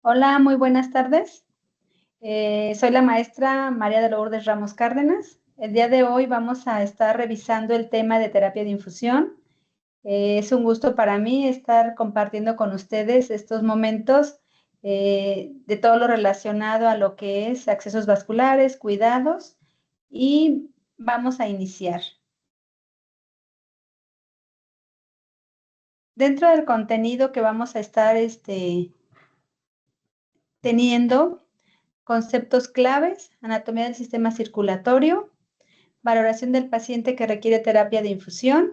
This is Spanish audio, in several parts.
Hola, muy buenas tardes. Soy la maestra María de Lourdes Ramos Cárdenas. El día de hoy vamos a estar revisando el tema de terapia de infusión. Es un gusto para mí estar compartiendo con ustedes estos momentos de todo lo relacionado a lo que es accesos vasculares, cuidados y vamos a iniciar. Dentro del contenido que vamos a estar teniendo, conceptos claves, anatomía del sistema circulatorio, valoración del paciente que requiere terapia de infusión,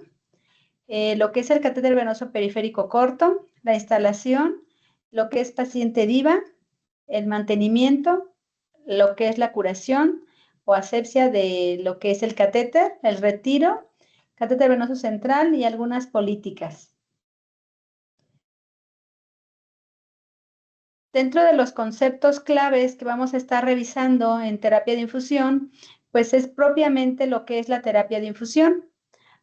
lo que es el catéter venoso periférico corto, la instalación, lo que es paciente DIVA, el mantenimiento, lo que es la curación o asepsia de lo que es el catéter, el retiro, catéter venoso central y algunas políticas. Dentro de los conceptos claves que vamos a estar revisando en terapia de infusión, pues es propiamente lo que es la terapia de infusión.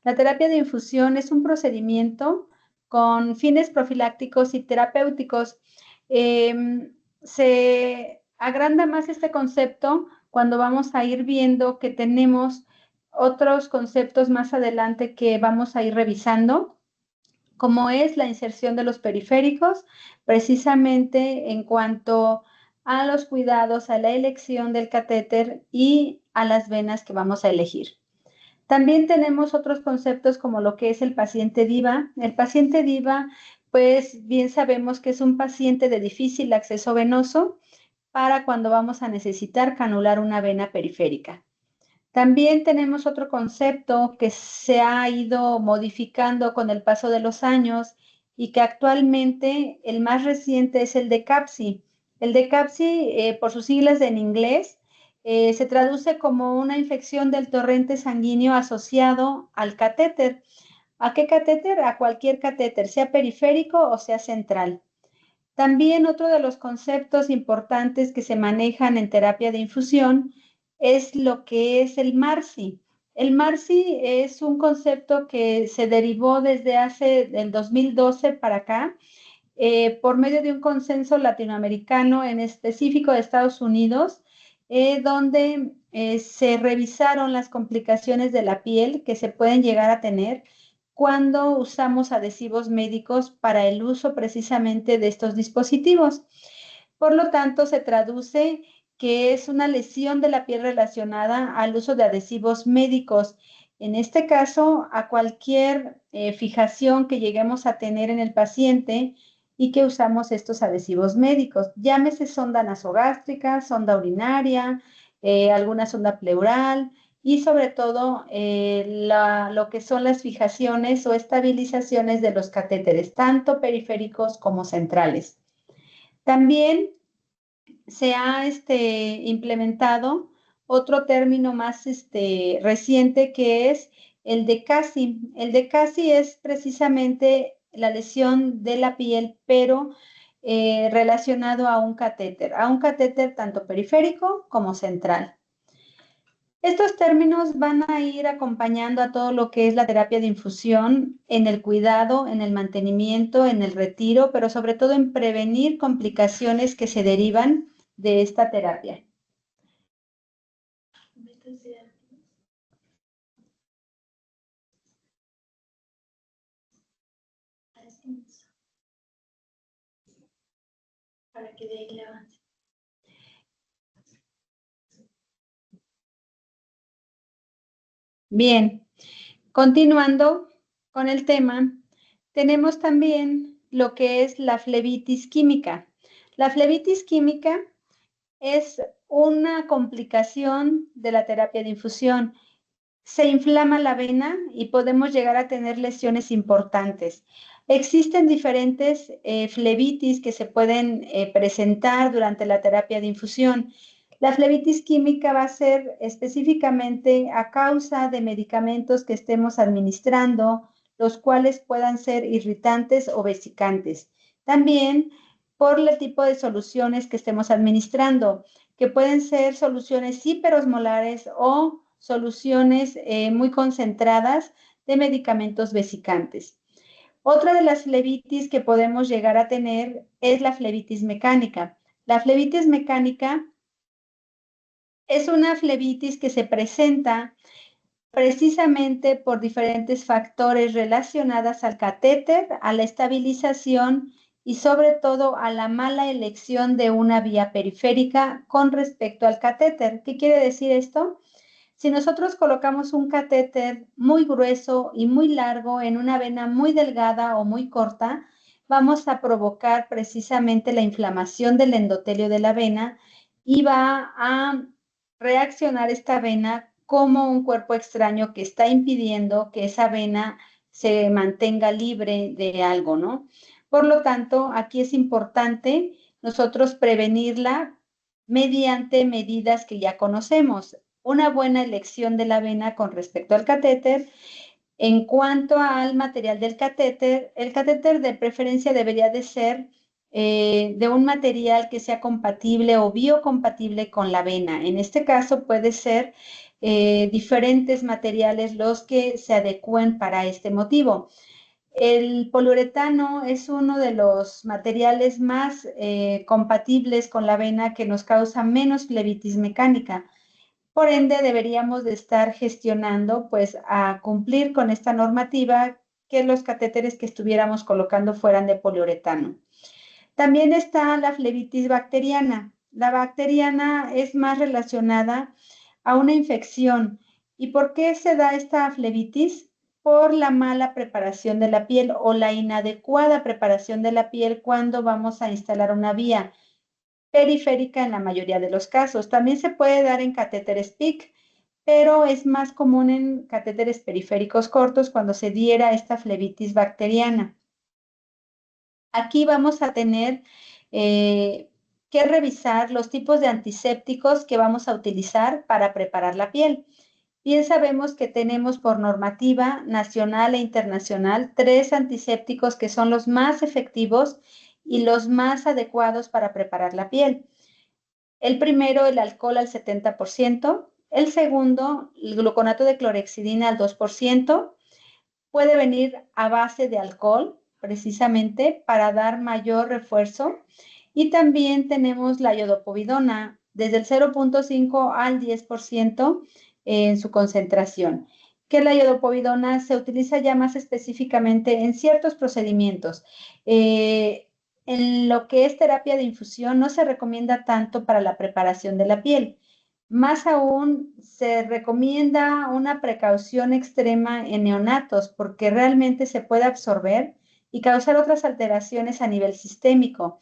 La terapia de infusión es un procedimiento con fines profilácticos y terapéuticos. Se agranda más este concepto cuando vamos a ir viendo que tenemos otros conceptos más adelante que vamos a ir revisando, como es la inserción de los periféricos, precisamente en cuanto a los cuidados, a la elección del catéter y a las venas que vamos a elegir. También tenemos otros conceptos como lo que es el paciente DIVA. El paciente DIVA, pues bien sabemos que es un paciente de difícil acceso venoso para cuando vamos a necesitar canular una vena periférica. También tenemos otro concepto que se ha ido modificando con el paso de los años y que actualmente el más reciente es el de CAPSI. El de CAPSI, por sus siglas en inglés, se traduce como una infección del torrente sanguíneo asociado al catéter. ¿A qué catéter? A cualquier catéter, sea periférico o sea central. También otro de los conceptos importantes que se manejan en terapia de infusión es lo que es el MARSI. El MARSI es un concepto que se derivó desde hace el 2012 para acá, por medio de un consenso latinoamericano, en específico de Estados Unidos, donde se revisaron las complicaciones de la piel que se pueden llegar a tener cuando usamos adhesivos médicos para el uso precisamente de estos dispositivos. Por lo tanto, se traduce que es una lesión de la piel relacionada al uso de adhesivos médicos. En este caso, a cualquier fijación que lleguemos a tener en el paciente y que usamos estos adhesivos médicos, llámese sonda nasogástrica, sonda urinaria, alguna sonda pleural, y sobre todo lo que son las fijaciones o estabilizaciones de los catéteres, tanto periféricos como centrales. También se ha implementado otro término más reciente, que es el de CASI. El de CASI es precisamente la lesión de la piel, pero relacionado a un catéter tanto periférico como central. Estos términos van a ir acompañando a todo lo que es la terapia de infusión en el cuidado, en el mantenimiento, en el retiro, pero sobre todo en prevenir complicaciones que se derivan de esta terapia. Para que de ahí le avance. Bien, continuando con el tema, tenemos también lo que es la flebitis química. La flebitis química es una complicación de la terapia de infusión. Se inflama la vena y podemos llegar a tener lesiones importantes. Existen diferentes flebitis que se pueden presentar durante la terapia de infusión. La flebitis química va a ser específicamente a causa de medicamentos que estemos administrando, los cuales puedan ser irritantes o vesicantes. También por el tipo de soluciones que estemos administrando, que pueden ser soluciones hiperosmolares o soluciones muy concentradas de medicamentos vesicantes. Otra de las flebitis que podemos llegar a tener es la flebitis mecánica. La flebitis mecánica es una flebitis que se presenta precisamente por diferentes factores relacionados al catéter, a la estabilización y sobre todo a la mala elección de una vía periférica con respecto al catéter. ¿Qué quiere decir esto? Si nosotros colocamos un catéter muy grueso y muy largo en una vena muy delgada o muy corta, vamos a provocar precisamente la inflamación del endotelio de la vena y va a reaccionar esta vena como un cuerpo extraño que está impidiendo que esa vena se mantenga libre de algo, ¿no? Por lo tanto, aquí es importante nosotros prevenirla mediante medidas que ya conocemos. Una buena elección de la vena con respecto al catéter. En cuanto al material del catéter, el catéter de preferencia debería de ser de un material que sea compatible o biocompatible con la vena. En este caso puede ser diferentes materiales los que se adecúen para este motivo. El poliuretano es uno de los materiales más compatibles con la vena que nos causa menos flebitis mecánica. Por ende, deberíamos de estar gestionando, pues, a cumplir con esta normativa que los catéteres que estuviéramos colocando fueran de poliuretano. También está la flebitis bacteriana. La bacteriana es más relacionada a una infección. ¿Y por qué se da esta flebitis? Por la mala preparación de la piel o la inadecuada preparación de la piel cuando vamos a instalar una vía periférica en la mayoría de los casos. También se puede dar en catéteres PIC, pero es más común en catéteres periféricos cortos cuando se diera esta flebitis bacteriana. Aquí vamos a tener que revisar los tipos de antisépticos que vamos a utilizar para preparar la piel. Bien sabemos que tenemos por normativa nacional e internacional 3 antisépticos que son los más efectivos y los más adecuados para preparar la piel. El primero, el alcohol al 70%. El segundo, el gluconato de clorhexidina al 2%. Puede venir a base de alcohol, precisamente para dar mayor refuerzo. Y también tenemos la iodopovidona, desde el 0.5 al 10% en su concentración, que la iodopovidona se utiliza ya más específicamente en ciertos procedimientos. En lo que es terapia de infusión no se recomienda tanto para la preparación de la piel. Más aún, se recomienda una precaución extrema en neonatos porque realmente se puede absorber y causar otras alteraciones a nivel sistémico.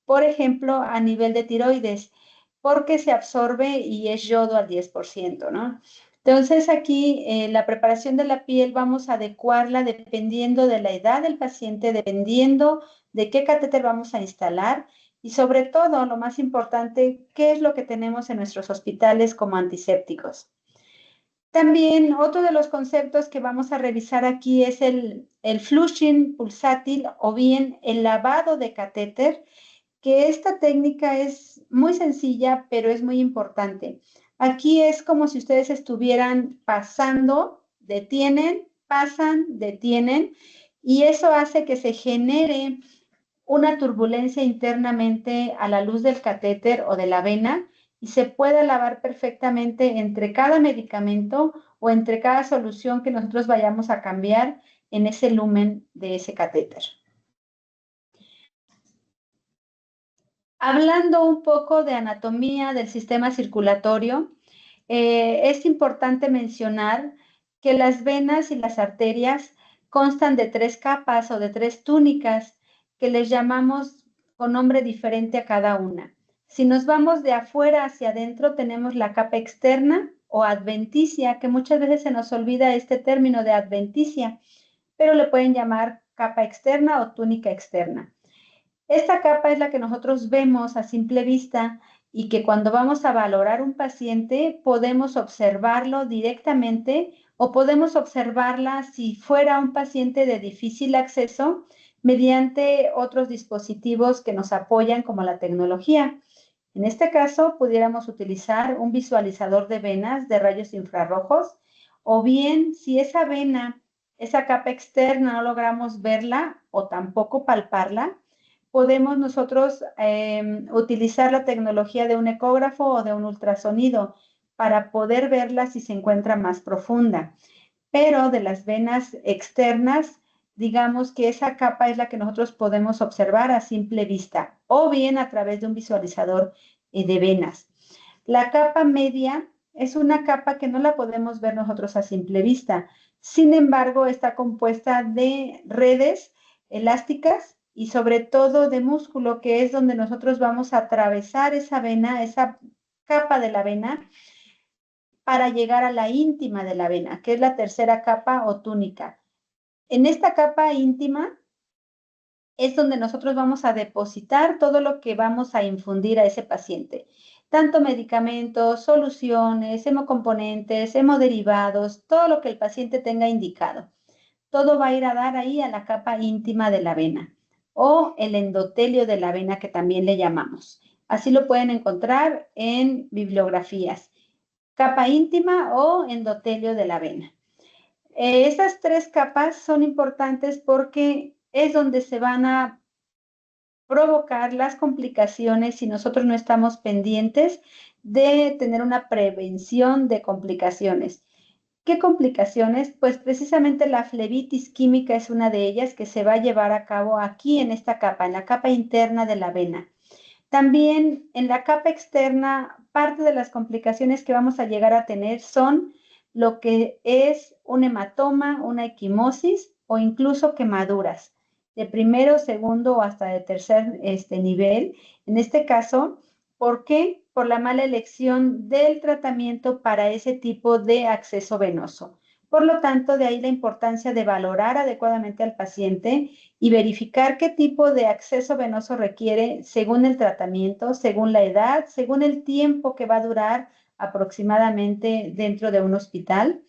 Por ejemplo, a nivel de tiroides, porque se absorbe y es yodo al 10%, ¿no? Entonces aquí la preparación de la piel vamos a adecuarla dependiendo de la edad del paciente, dependiendo de qué catéter vamos a instalar y sobre todo, lo más importante, qué es lo que tenemos en nuestros hospitales como antisépticos. También otro de los conceptos que vamos a revisar aquí es el flushing pulsátil o bien el lavado de catéter, que esta técnica es muy sencilla, pero es muy importante. Aquí es como si ustedes estuvieran pasando, detienen, pasan, detienen, y eso hace que se genere una turbulencia internamente a la luz del catéter o de la vena y se pueda lavar perfectamente entre cada medicamento o entre cada solución que nosotros vayamos a cambiar en ese lumen de ese catéter. Hablando un poco de anatomía del sistema circulatorio, es importante mencionar que las venas y las arterias constan de 3 capas o de 3 túnicas que les llamamos con nombre diferente a cada una. Si nos vamos de afuera hacia adentro, tenemos la capa externa o adventicia, que muchas veces se nos olvida este término de adventicia, pero le pueden llamar capa externa o túnica externa. Esta capa es la que nosotros vemos a simple vista y que cuando vamos a valorar un paciente podemos observarlo directamente o podemos observarla si fuera un paciente de difícil acceso mediante otros dispositivos que nos apoyan como la tecnología. En este caso, pudiéramos utilizar un visualizador de venas de rayos infrarrojos o bien si esa vena, esa capa externa no logramos verla o tampoco palparla, podemos nosotros utilizar la tecnología de un ecógrafo o de un ultrasonido para poder verla si se encuentra más profunda. Pero de las venas externas, digamos que esa capa es la que nosotros podemos observar a simple vista o bien a través de un visualizador de venas. La capa media es una capa que no la podemos ver nosotros a simple vista. Sin embargo, está compuesta de redes elásticas y sobre todo de músculo, que es donde nosotros vamos a atravesar esa vena, esa capa de la vena, para llegar a la íntima de la vena, que es la tercera capa o túnica. En esta capa íntima es donde nosotros vamos a depositar todo lo que vamos a infundir a ese paciente, tanto medicamentos, soluciones, hemocomponentes, hemoderivados, todo lo que el paciente tenga indicado. Todo va a ir a dar ahí a la capa íntima de la vena o el endotelio de la vena, que también le llamamos. Así lo pueden encontrar en bibliografías. Capa íntima o endotelio de la vena. Estas tres capas son importantes porque es donde se van a provocar las complicaciones si nosotros no estamos pendientes de tener una prevención de complicaciones. ¿Qué complicaciones? Pues precisamente la flebitis química es una de ellas, que se va a llevar a cabo aquí en esta capa, en la capa interna de la vena. También en la capa externa, parte de las complicaciones que vamos a llegar a tener son lo que es un hematoma, una equimosis o incluso quemaduras de primero, segundo o hasta de tercer nivel. En este caso, ¿por qué? Por la mala elección del tratamiento para ese tipo de acceso venoso. Por lo tanto, de ahí la importancia de valorar adecuadamente al paciente y verificar qué tipo de acceso venoso requiere según el tratamiento, según la edad, según el tiempo que va a durar aproximadamente dentro de un hospital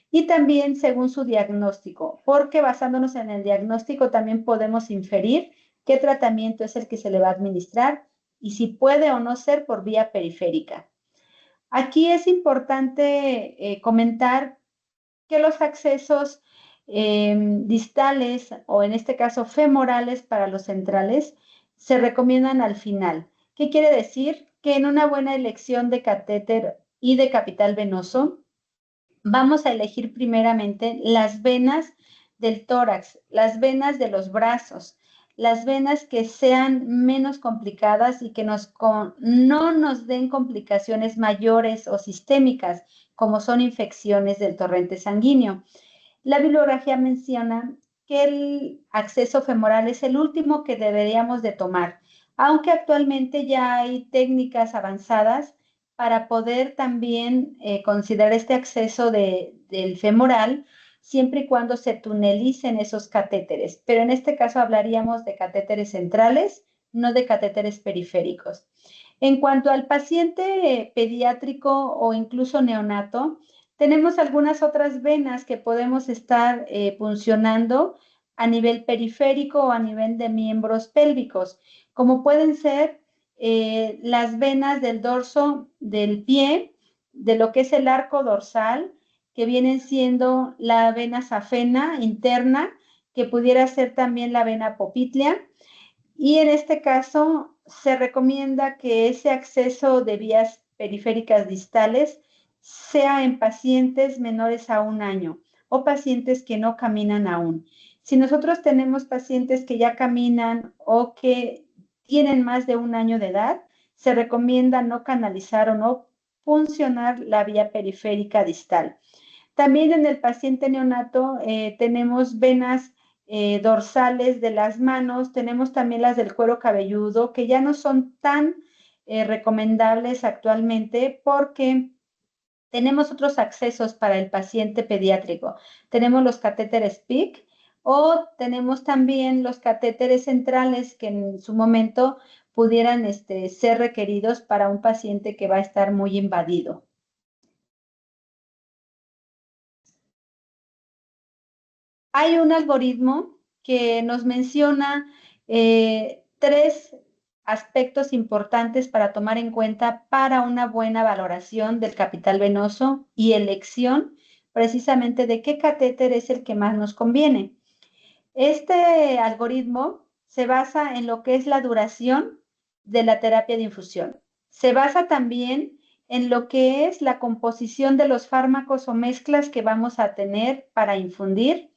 y también según su diagnóstico, porque basándonos en el diagnóstico también podemos inferir qué tratamiento es el que se le va a administrar y si puede o no ser por vía periférica. Aquí es importante comentar que los accesos distales o en este caso femorales para los centrales se recomiendan al final. ¿Qué quiere decir? Que en una buena elección de catéter y de capital venoso, vamos a elegir primeramente las venas del tórax, las venas de los brazos, las venas que sean menos complicadas y que no nos den complicaciones mayores o sistémicas, como son infecciones del torrente sanguíneo. La bibliografía menciona que el acceso femoral es el último que deberíamos de tomar, aunque actualmente ya hay técnicas avanzadas para poder también considerar este acceso del femoral, siempre y cuando se tunelicen esos catéteres. Pero en este caso hablaríamos de catéteres centrales, no de catéteres periféricos. En cuanto al paciente pediátrico o incluso neonato, tenemos algunas otras venas que podemos estar puncionando a nivel periférico o a nivel de miembros pélvicos, como pueden ser las venas del dorso del pie, de lo que es el arco dorsal, que vienen siendo la vena safena interna, que pudiera ser también la vena popltea. Y en este caso se recomienda que ese acceso de vías periféricas distales sea en pacientes menores a 1 año o pacientes que no caminan aún. Si nosotros tenemos pacientes que ya caminan o que tienen más de 1 año de edad, se recomienda no canalizar o no funcionar la vía periférica distal. También en el paciente neonato tenemos venas dorsales de las manos, tenemos también las del cuero cabelludo, que ya no son tan recomendables actualmente porque tenemos otros accesos para el paciente pediátrico. Tenemos los catéteres PIC o tenemos también los catéteres centrales que en su momento pudieran ser requeridos para un paciente que va a estar muy invadido. Hay un algoritmo que nos menciona 3 aspectos importantes para tomar en cuenta para una buena valoración del capital venoso y elección precisamente de qué catéter es el que más nos conviene. Este algoritmo se basa en lo que es la duración de la terapia de infusión. Se basa también en lo que es la composición de los fármacos o mezclas que vamos a tener para infundir.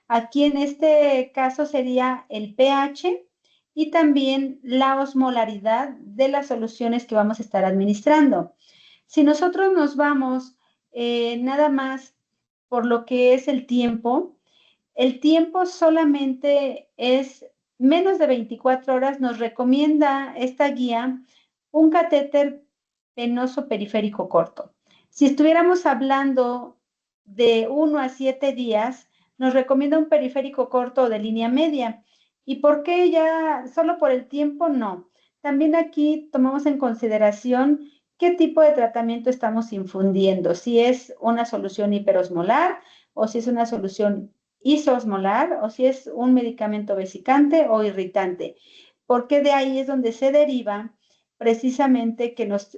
Aquí en este caso sería el pH y también la osmolaridad de las soluciones que vamos a estar administrando. Si nosotros nos vamos nada más por lo que es el tiempo solamente es menos de 24 horas. Nos recomienda esta guía un catéter venoso periférico corto. Si estuviéramos hablando de 1 a 7 días, nos recomienda un periférico corto de línea media. ¿Y por qué ya solo por el tiempo? No. También aquí tomamos en consideración qué tipo de tratamiento estamos infundiendo, si es una solución hiperosmolar o si es una solución isosmolar o si es un medicamento vesicante o irritante, porque de ahí es donde se deriva precisamente que nos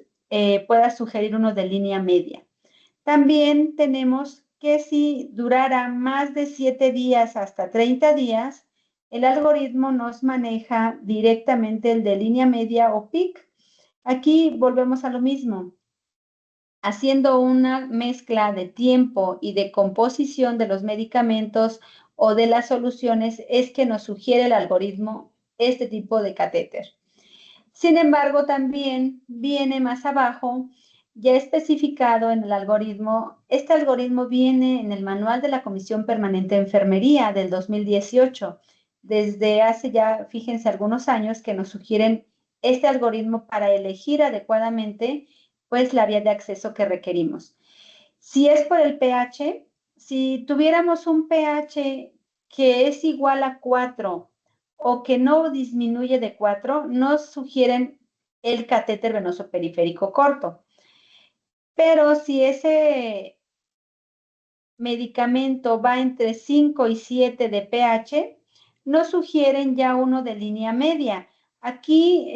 pueda sugerir uno de línea media. También tenemos que si durara más de 7 días hasta 30 días, el algoritmo nos maneja directamente el de línea media o PIC. Aquí volvemos a lo mismo. Haciendo una mezcla de tiempo y de composición de los medicamentos o de las soluciones es que nos sugiere el algoritmo este tipo de catéter. Sin embargo, también viene más abajo, ya especificado en el algoritmo. Este algoritmo viene en el Manual de la Comisión Permanente de Enfermería del 2018. Desde hace ya, fíjense, algunos años que nos sugieren este algoritmo para elegir adecuadamente pues la vía de acceso que requerimos. Si es por el pH, si tuviéramos un pH que es igual a 4 o que no disminuye de 4, nos sugieren el catéter venoso periférico corto. Pero si ese medicamento va entre 5 y 7 de pH, nos sugieren ya uno de línea media. Aquí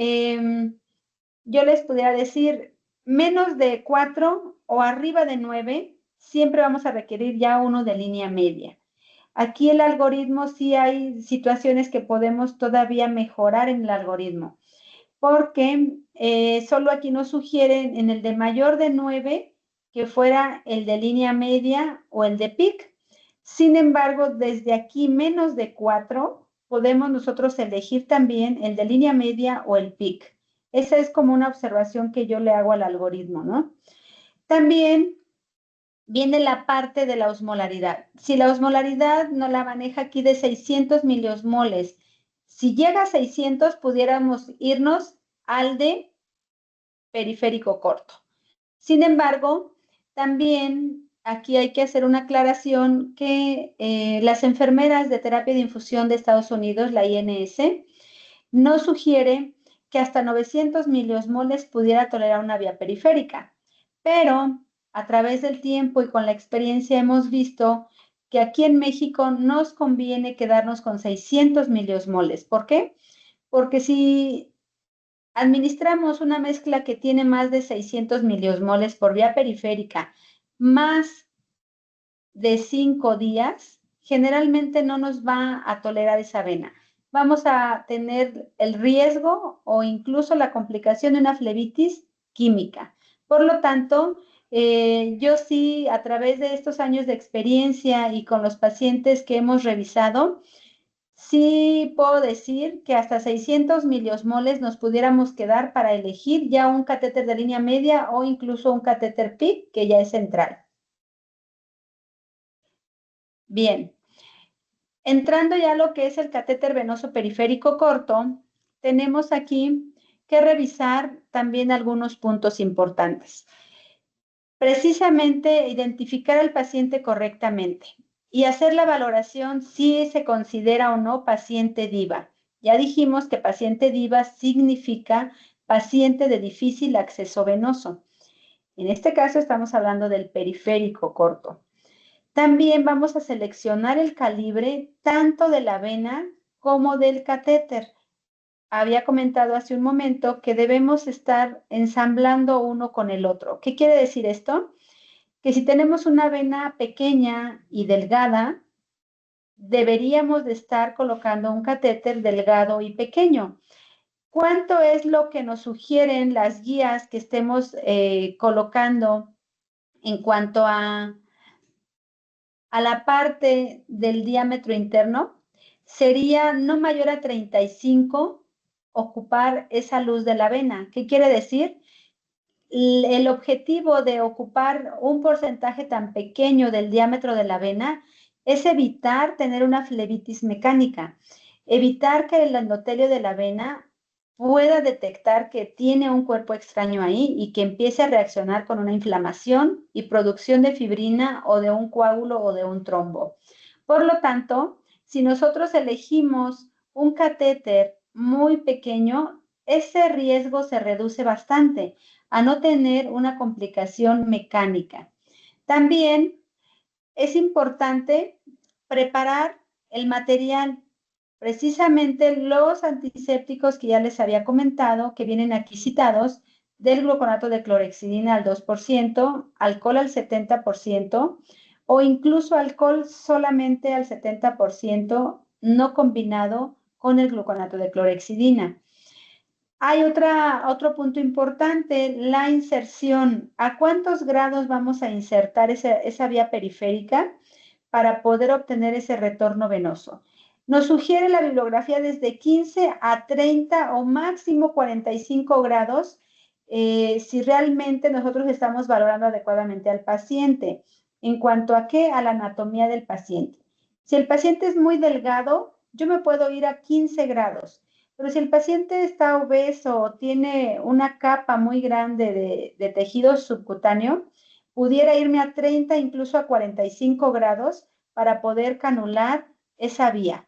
yo les pudiera decir menos de 4 o arriba de 9, siempre vamos a requerir ya uno de línea media. Aquí el algoritmo sí hay situaciones que podemos todavía mejorar en el algoritmo, porque solo aquí nos sugieren en el de mayor de 9 que fuera el de línea media o el de PIC. Sin embargo, desde aquí menos de 4 podemos nosotros elegir también el de línea media o el PIC. Esa es como una observación que yo le hago al algoritmo, ¿no? También viene la parte de la osmolaridad. Si la osmolaridad nos la maneja aquí de 600 miliosmoles, si llega a 600 pudiéramos irnos al de periférico corto. Sin embargo, también aquí hay que hacer una aclaración que las enfermeras de terapia de infusión de Estados Unidos, la INS, nos sugiere que hasta 900 miliosmoles pudiera tolerar una vía periférica, pero a través del tiempo y con la experiencia hemos visto que aquí en México nos conviene quedarnos con 600 miliosmoles. ¿Por qué? Porque si administramos una mezcla que tiene más de 600 miliosmoles por vía periférica, más de 5 días, generalmente no nos va a tolerar esa vena. Vamos a tener el riesgo o incluso la complicación de una flebitis química. Por lo tanto, yo sí, a través de estos años de experiencia y con los pacientes que hemos revisado, sí puedo decir que hasta 600 miliosmoles nos pudiéramos quedar para elegir ya un catéter de línea media o incluso un catéter PIC que ya es central. Bien, entrando ya a lo que es el catéter venoso periférico corto, tenemos aquí que revisar también algunos puntos importantes. Precisamente identificar al paciente correctamente y hacer la valoración si se considera o no paciente DIVA. Ya dijimos que paciente DIVA significa paciente de difícil acceso venoso. En este caso estamos hablando del periférico corto. También vamos a seleccionar el calibre tanto de la vena como del catéter. Había comentado hace un momento que debemos estar ensamblando uno con el otro. ¿Qué quiere decir esto? Que si tenemos una vena pequeña y delgada, deberíamos de estar colocando un catéter delgado y pequeño. ¿Cuánto es lo que nos sugieren las guías que estemos colocando en cuanto a la parte del diámetro interno? Sería no mayor a 35 ocupar esa luz de la vena. ¿Qué quiere decir? El objetivo de ocupar un porcentaje tan pequeño del diámetro de la vena es evitar tener una flebitis mecánica, evitar que el endotelio de la vena pueda detectar que tiene un cuerpo extraño ahí y que empiece a reaccionar con una inflamación y producción de fibrina o de un coágulo o de un trombo. Por lo tanto, si nosotros elegimos un catéter muy pequeño, ese riesgo se reduce bastante a no tener una complicación mecánica. También es importante preparar el material. Precisamente los antisépticos que ya les había comentado, que vienen aquí citados, del gluconato de clorhexidina al 2%, alcohol al 70%, o incluso alcohol solamente al 70%, no combinado con el gluconato de clorhexidina. Hay otro punto importante, la inserción. ¿A cuántos grados vamos a insertar esa vía periférica para poder obtener ese retorno venoso? Nos sugiere la bibliografía desde 15 a 30 o máximo 45 grados si realmente nosotros estamos valorando adecuadamente al paciente. ¿En cuanto a qué? A la anatomía del paciente. Si el paciente es muy delgado, yo me puedo ir a 15 grados. Pero si el paciente está obeso o tiene una capa muy grande de tejido subcutáneo, pudiera irme a 30, incluso a 45 grados para poder canular esa vía.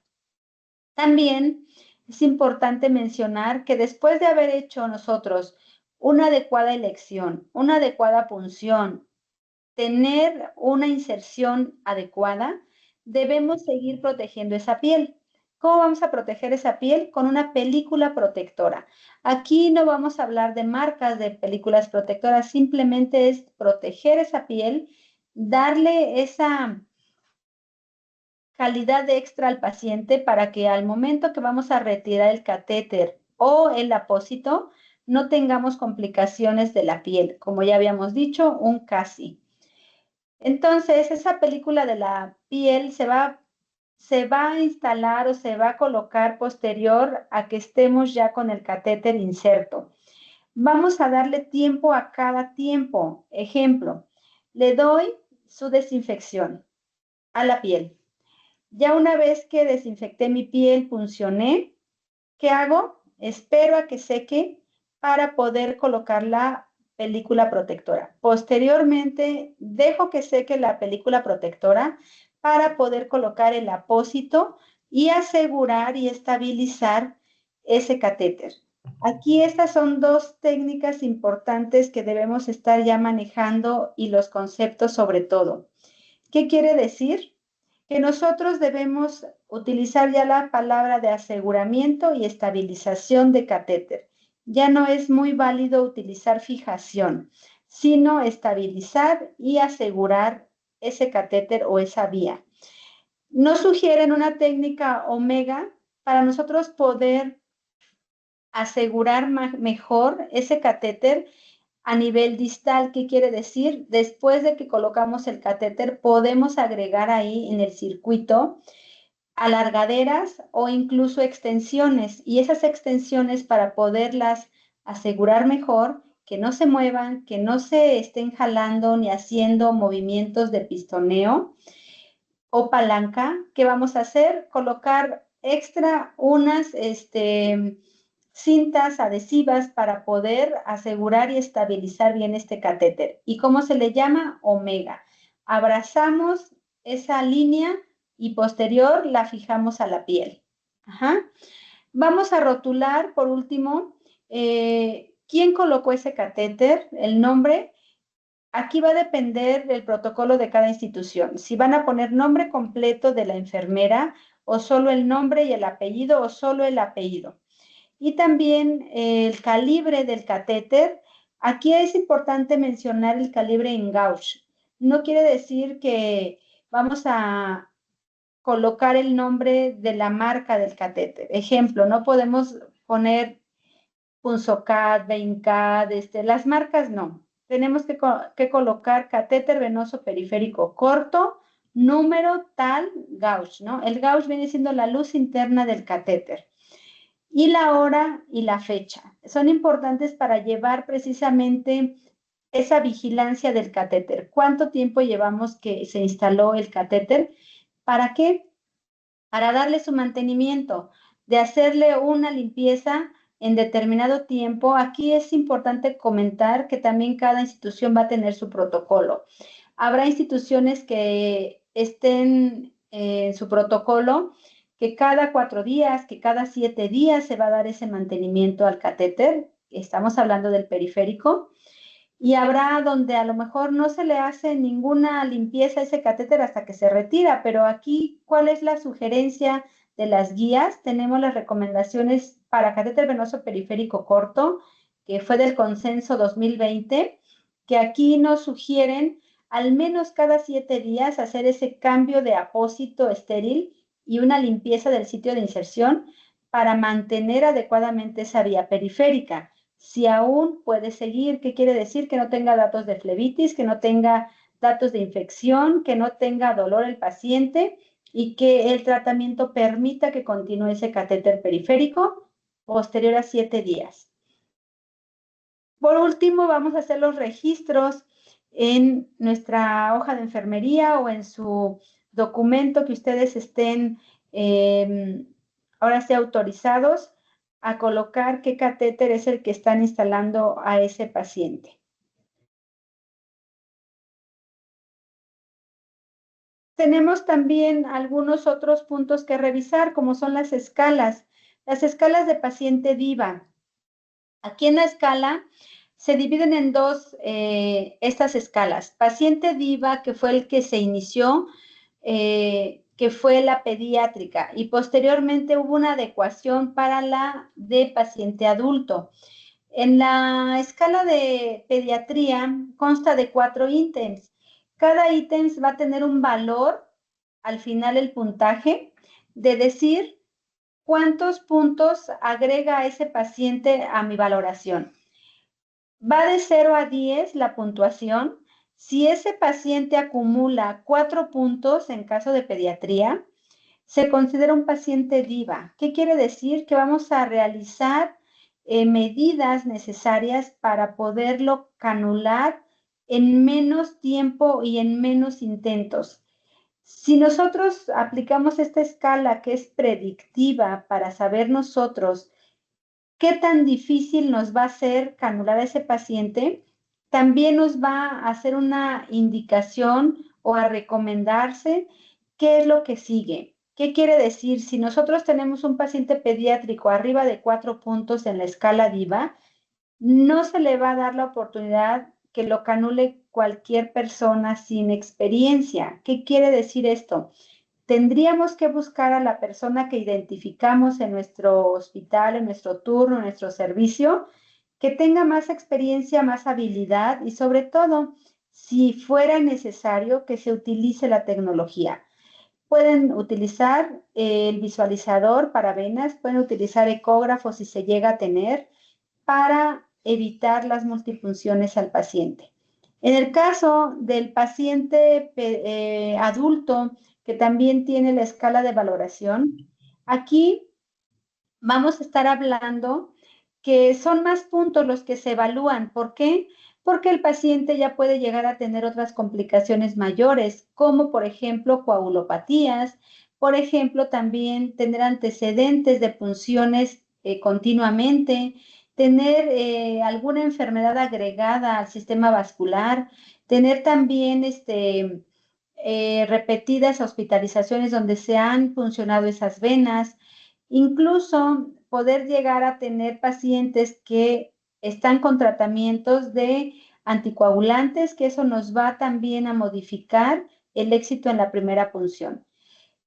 También es importante mencionar que después de haber hecho nosotros una adecuada elección, una adecuada punción, tener una inserción adecuada, debemos seguir protegiendo esa piel. ¿Cómo vamos a proteger esa piel? Con una película protectora. Aquí no vamos a hablar de marcas de películas protectoras, simplemente es proteger esa piel, darle esa calidad extra al paciente para que al momento que vamos a retirar el catéter o el apósito, no tengamos complicaciones de la piel, como ya habíamos dicho, un casi. Entonces, esa película de la piel se va a instalar o se va a colocar posterior a que estemos ya con el catéter inserto. Vamos a darle tiempo a cada tiempo. Ejemplo, le doy su desinfección a la piel. Ya una vez que desinfecté mi piel, puncioné, ¿qué hago? Espero a que seque para poder colocar la película protectora. Posteriormente, dejo que seque la película protectora para poder colocar el apósito y asegurar y estabilizar ese catéter. Aquí estas son dos técnicas importantes que debemos estar ya manejando y los conceptos sobre todo. ¿Qué quiere decir? Que nosotros debemos utilizar ya la palabra de aseguramiento y estabilización de catéter. Ya no es muy válido utilizar fijación, sino estabilizar y asegurar ese catéter o esa vía. Nos sugieren una técnica omega para nosotros poder asegurar mejor ese catéter a nivel distal. ¿Qué quiere decir? Después de que colocamos el catéter, podemos agregar ahí en el circuito alargaderas o incluso extensiones, y esas extensiones para poderlas asegurar mejor, que no se muevan, que no se estén jalando ni haciendo movimientos de pistoneo o palanca. ¿Qué vamos a hacer? Colocar extra unas cintas adhesivas para poder asegurar y estabilizar bien este catéter. ¿Y cómo se le llama? Omega. Abrazamos esa línea y posterior la fijamos a la piel. Ajá. Vamos a rotular, por último, quién colocó ese catéter, el nombre. Aquí va a depender del protocolo de cada institución. Si van a poner nombre completo de la enfermera o solo el nombre y el apellido o solo el apellido. Y también el calibre del catéter. Aquí es importante mencionar el calibre en gauge. No quiere decir que vamos a colocar el nombre de la marca del catéter. Ejemplo, no podemos poner Punzocat, Veincat, las marcas no. Tenemos que colocar catéter venoso periférico corto, número tal, gauge, ¿no? El gauge viene siendo la luz interna del catéter. Y la hora y la fecha. Son importantes para llevar precisamente esa vigilancia del catéter. ¿Cuánto tiempo llevamos que se instaló el catéter? ¿Para qué? Para darle su mantenimiento, de hacerle una limpieza en determinado tiempo. Aquí es importante comentar que también cada institución va a tener su protocolo. Habrá instituciones que estén en su protocolo que cada 4 días, que cada 7 días se va a dar ese mantenimiento al catéter. Estamos hablando del periférico. Y habrá donde a lo mejor no se le hace ninguna limpieza a ese catéter hasta que se retira, pero aquí, ¿cuál es la sugerencia de las guías? Tenemos las recomendaciones para catéter venoso periférico corto, que fue del consenso 2020, que aquí nos sugieren al menos cada 7 días hacer ese cambio de apósito estéril y una limpieza del sitio de inserción para mantener adecuadamente esa vía periférica. Si aún puede seguir, ¿qué quiere decir? Que no tenga datos de flebitis, que no tenga datos de infección, que no tenga dolor el paciente y que el tratamiento permita que continúe ese catéter periférico posterior a 7 días. Por último, vamos a hacer los registros en nuestra hoja de enfermería o en su documento que ustedes estén ahora sí autorizados a colocar qué catéter es el que están instalando a ese paciente. Tenemos también algunos otros puntos que revisar, como son las escalas de paciente DIVA. Aquí en la escala se dividen en dos estas escalas. Paciente DIVA, que fue el que se inició, que fue la pediátrica, y posteriormente hubo una adecuación para la de paciente adulto. En la escala de pediatría consta de 4 ítems. Cada ítem va a tener un valor al final el puntaje de decir cuántos puntos agrega a ese paciente a mi valoración. Va de 0 a 10 la puntuación. Si ese paciente acumula 4 puntos en caso de pediatría, se considera un paciente DIVA. ¿Qué quiere decir? Que vamos a realizar medidas necesarias para poderlo canular en menos tiempo y en menos intentos. Si nosotros aplicamos esta escala que es predictiva para saber nosotros qué tan difícil nos va a ser canular a ese paciente, también nos va a hacer una indicación o a recomendarse qué es lo que sigue. ¿Qué quiere decir? Si nosotros tenemos un paciente pediátrico arriba de 4 puntos en la escala DIVA, no se le va a dar la oportunidad que lo canule cualquier persona sin experiencia. ¿Qué quiere decir esto? Tendríamos que buscar a la persona que identificamos en nuestro hospital, en nuestro turno, en nuestro servicio, que tenga más experiencia, más habilidad y sobre todo, si fuera necesario, que se utilice la tecnología. Pueden utilizar el visualizador para venas, pueden utilizar ecógrafos si se llega a tener para evitar las multifunciones al paciente. En el caso del paciente adulto que también tiene la escala de valoración, aquí vamos a estar hablando que son más puntos los que se evalúan. ¿Por qué? Porque el paciente ya puede llegar a tener otras complicaciones mayores, como por ejemplo coagulopatías, por ejemplo también tener antecedentes de punciones continuamente, tener alguna enfermedad agregada al sistema vascular, tener también repetidas hospitalizaciones donde se han puncionado esas venas, incluso poder llegar a tener pacientes que están con tratamientos de anticoagulantes, que eso nos va también a modificar el éxito en la primera punción.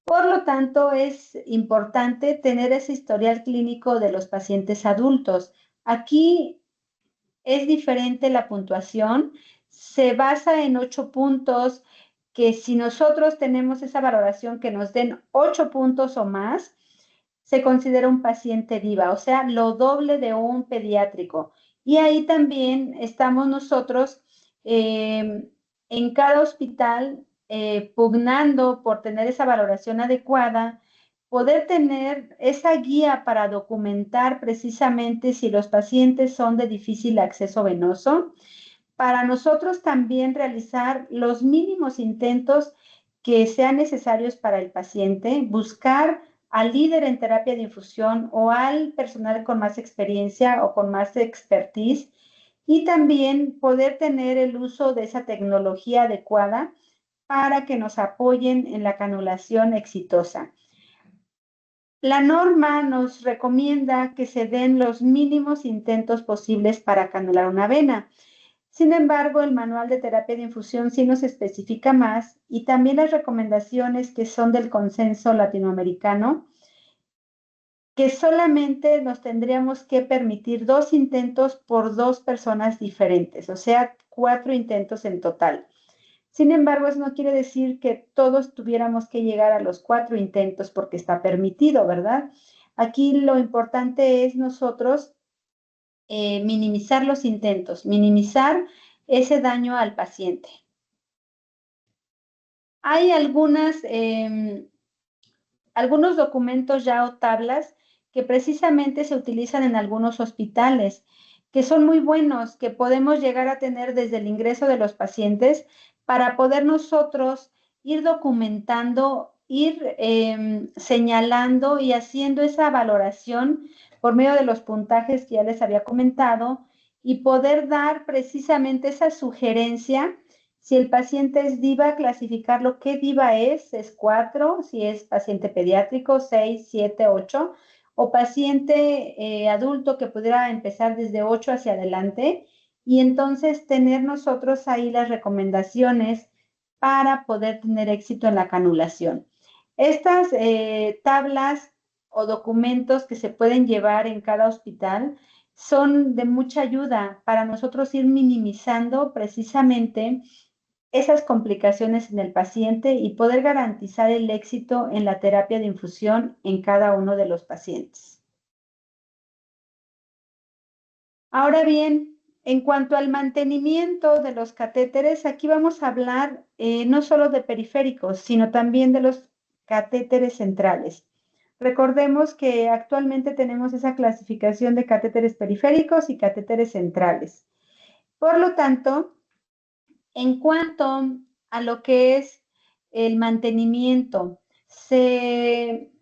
Por lo tanto, es importante tener ese historial clínico de los pacientes adultos. Aquí es diferente la puntuación, se basa en 8 puntos que si nosotros tenemos esa valoración que nos den 8 puntos o más, se considera un paciente DIVA, o sea, lo doble de un pediátrico. Y ahí también estamos nosotros en cada hospital pugnando por tener esa valoración adecuada, poder tener esa guía para documentar precisamente si los pacientes son de difícil acceso venoso, para nosotros también realizar los mínimos intentos que sean necesarios para el paciente, buscar al líder en terapia de infusión o al personal con más experiencia o con más expertise, y también poder tener el uso de esa tecnología adecuada para que nos apoyen en la canulación exitosa. La norma nos recomienda que se den los mínimos intentos posibles para canular una vena. Sin embargo, el manual de terapia de infusión sí nos especifica más, y también las recomendaciones que son del consenso latinoamericano, que solamente nos tendríamos que permitir 2 intentos por 2 personas diferentes, o sea, 4 intentos en total. Sin embargo, eso no quiere decir que todos tuviéramos que llegar a los 4 intentos porque está permitido, ¿verdad? Aquí lo importante es nosotros minimizar los intentos, minimizar ese daño al paciente. Hay algunos documentos ya o tablas que precisamente se utilizan en algunos hospitales, que son muy buenos, que podemos llegar a tener desde el ingreso de los pacientes para poder nosotros ir documentando, ir señalando y haciendo esa valoración por medio de los puntajes que ya les había comentado, y poder dar precisamente esa sugerencia. Si el paciente es DIVA, clasificarlo. ¿Qué DIVA es 4, si es paciente pediátrico, 6, 7, 8, o paciente adulto que pudiera empezar desde 8 hacia adelante, y entonces tener nosotros ahí las recomendaciones para poder tener éxito en la canulación. Estas tablas o documentos que se pueden llevar en cada hospital son de mucha ayuda para nosotros ir minimizando precisamente esas complicaciones en el paciente y poder garantizar el éxito en la terapia de infusión en cada uno de los pacientes. Ahora bien, en cuanto al mantenimiento de los catéteres, aquí vamos a hablar no solo de periféricos, sino también de los catéteres centrales. Recordemos que actualmente tenemos esa clasificación de catéteres periféricos y catéteres centrales. Por lo tanto, en cuanto a lo que es el mantenimiento, se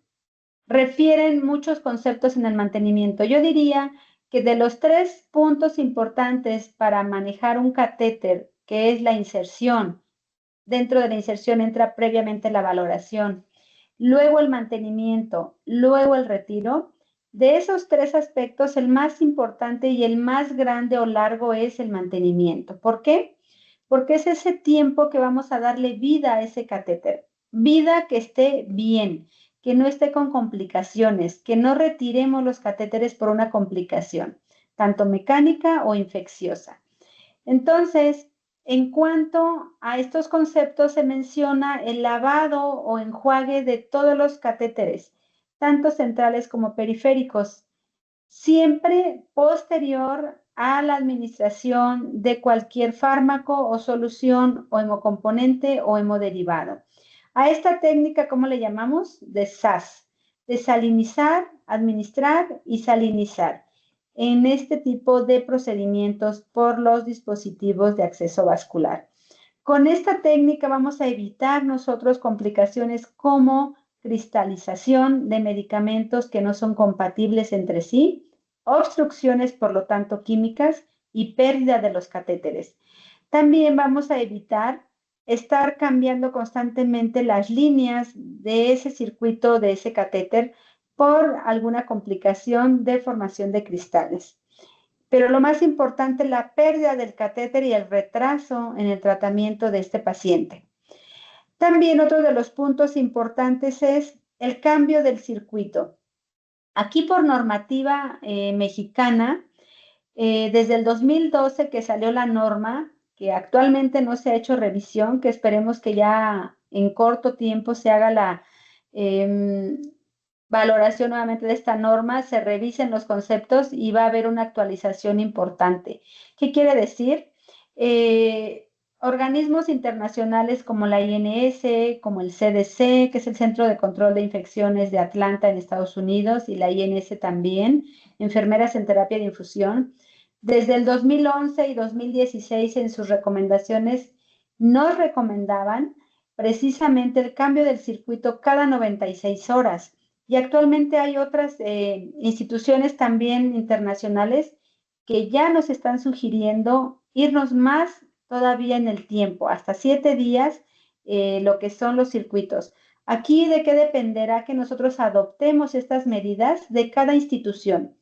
refieren muchos conceptos en el mantenimiento. Yo diría que de los 3 puntos importantes para manejar un catéter, que es la inserción, dentro de la inserción entra previamente la valoración, luego el mantenimiento, luego el retiro. De esos 3 aspectos, el más importante y el más grande o largo es el mantenimiento. ¿Por qué? Porque es ese tiempo que vamos a darle vida a ese catéter, vida que esté bien, que no esté con complicaciones, que no retiremos los catéteres por una complicación, tanto mecánica o infecciosa. Entonces, en cuanto a estos conceptos, se menciona el lavado o enjuague de todos los catéteres, tanto centrales como periféricos, siempre posterior a la administración de cualquier fármaco o solución o hemocomponente o hemoderivado. A esta técnica, ¿cómo le llamamos? DESAS, desalinizar, administrar y salinizar, en este tipo de procedimientos por los dispositivos de acceso vascular. Con esta técnica vamos a evitar nosotros complicaciones como cristalización de medicamentos que no son compatibles entre sí, obstrucciones, por lo tanto, químicas, y pérdida de los catéteres. También vamos a evitar estar cambiando constantemente las líneas de ese circuito, de ese catéter, por alguna complicación de formación de cristales. Pero lo más importante, la pérdida del catéter y el retraso en el tratamiento de este paciente. También otro de los puntos importantes es el cambio del circuito. Aquí por normativa mexicana, desde el 2012 que salió la norma, que actualmente no se ha hecho revisión, que esperemos que ya en corto tiempo se haga la valoración nuevamente de esta norma, se revisen los conceptos y va a haber una actualización importante. ¿Qué quiere decir? Organismos internacionales como la INS, como el CDC, que es el Centro de Control de Infecciones de Atlanta en Estados Unidos, y la INS también, enfermeras en terapia de infusión, desde el 2011 y 2016 en sus recomendaciones nos recomendaban precisamente el cambio del circuito cada 96 horas. Y actualmente hay otras instituciones también internacionales que ya nos están sugiriendo irnos más todavía en el tiempo, hasta 7 días, lo que son los circuitos. Aquí de qué dependerá que nosotros adoptemos estas medidas de cada institución.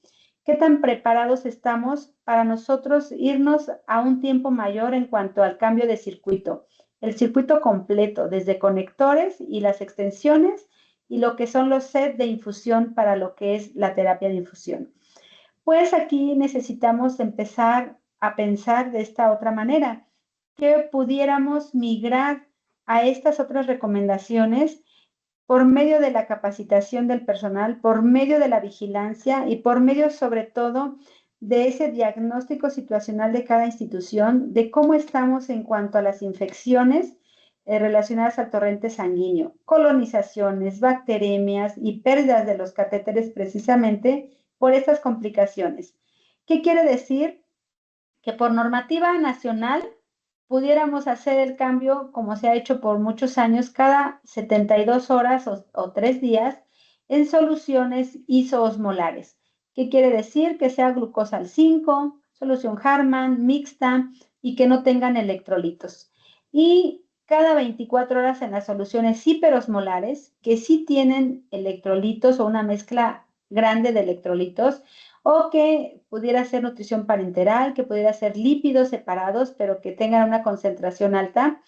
¿Qué tan preparados estamos para nosotros irnos a un tiempo mayor en cuanto al cambio de circuito? El circuito completo, desde conectores y las extensiones y lo que son los sets de infusión para lo que es la terapia de infusión. Pues aquí necesitamos empezar a pensar de esta otra manera, que pudiéramos migrar a estas otras recomendaciones por medio de la capacitación del personal, por medio de la vigilancia y por medio sobre todo de ese diagnóstico situacional de cada institución, de cómo estamos en cuanto a las infecciones relacionadas al torrente sanguíneo, colonizaciones, bacteremias y pérdidas de los catéteres precisamente por estas complicaciones. ¿Qué quiere decir? Que por normativa nacional pudiéramos hacer el cambio, como se ha hecho por muchos años, cada 72 horas o 3 días en soluciones isoosmolares. ¿Qué quiere decir? Que sea glucosa al 5, solución Harman, mixta y que no tengan electrolitos. Y cada 24 horas en las soluciones hiperosmolares, que sí tienen electrolitos o una mezcla grande de electrolitos, o que pudiera ser nutrición parenteral, que pudiera ser lípidos separados, pero que tengan una concentración alta,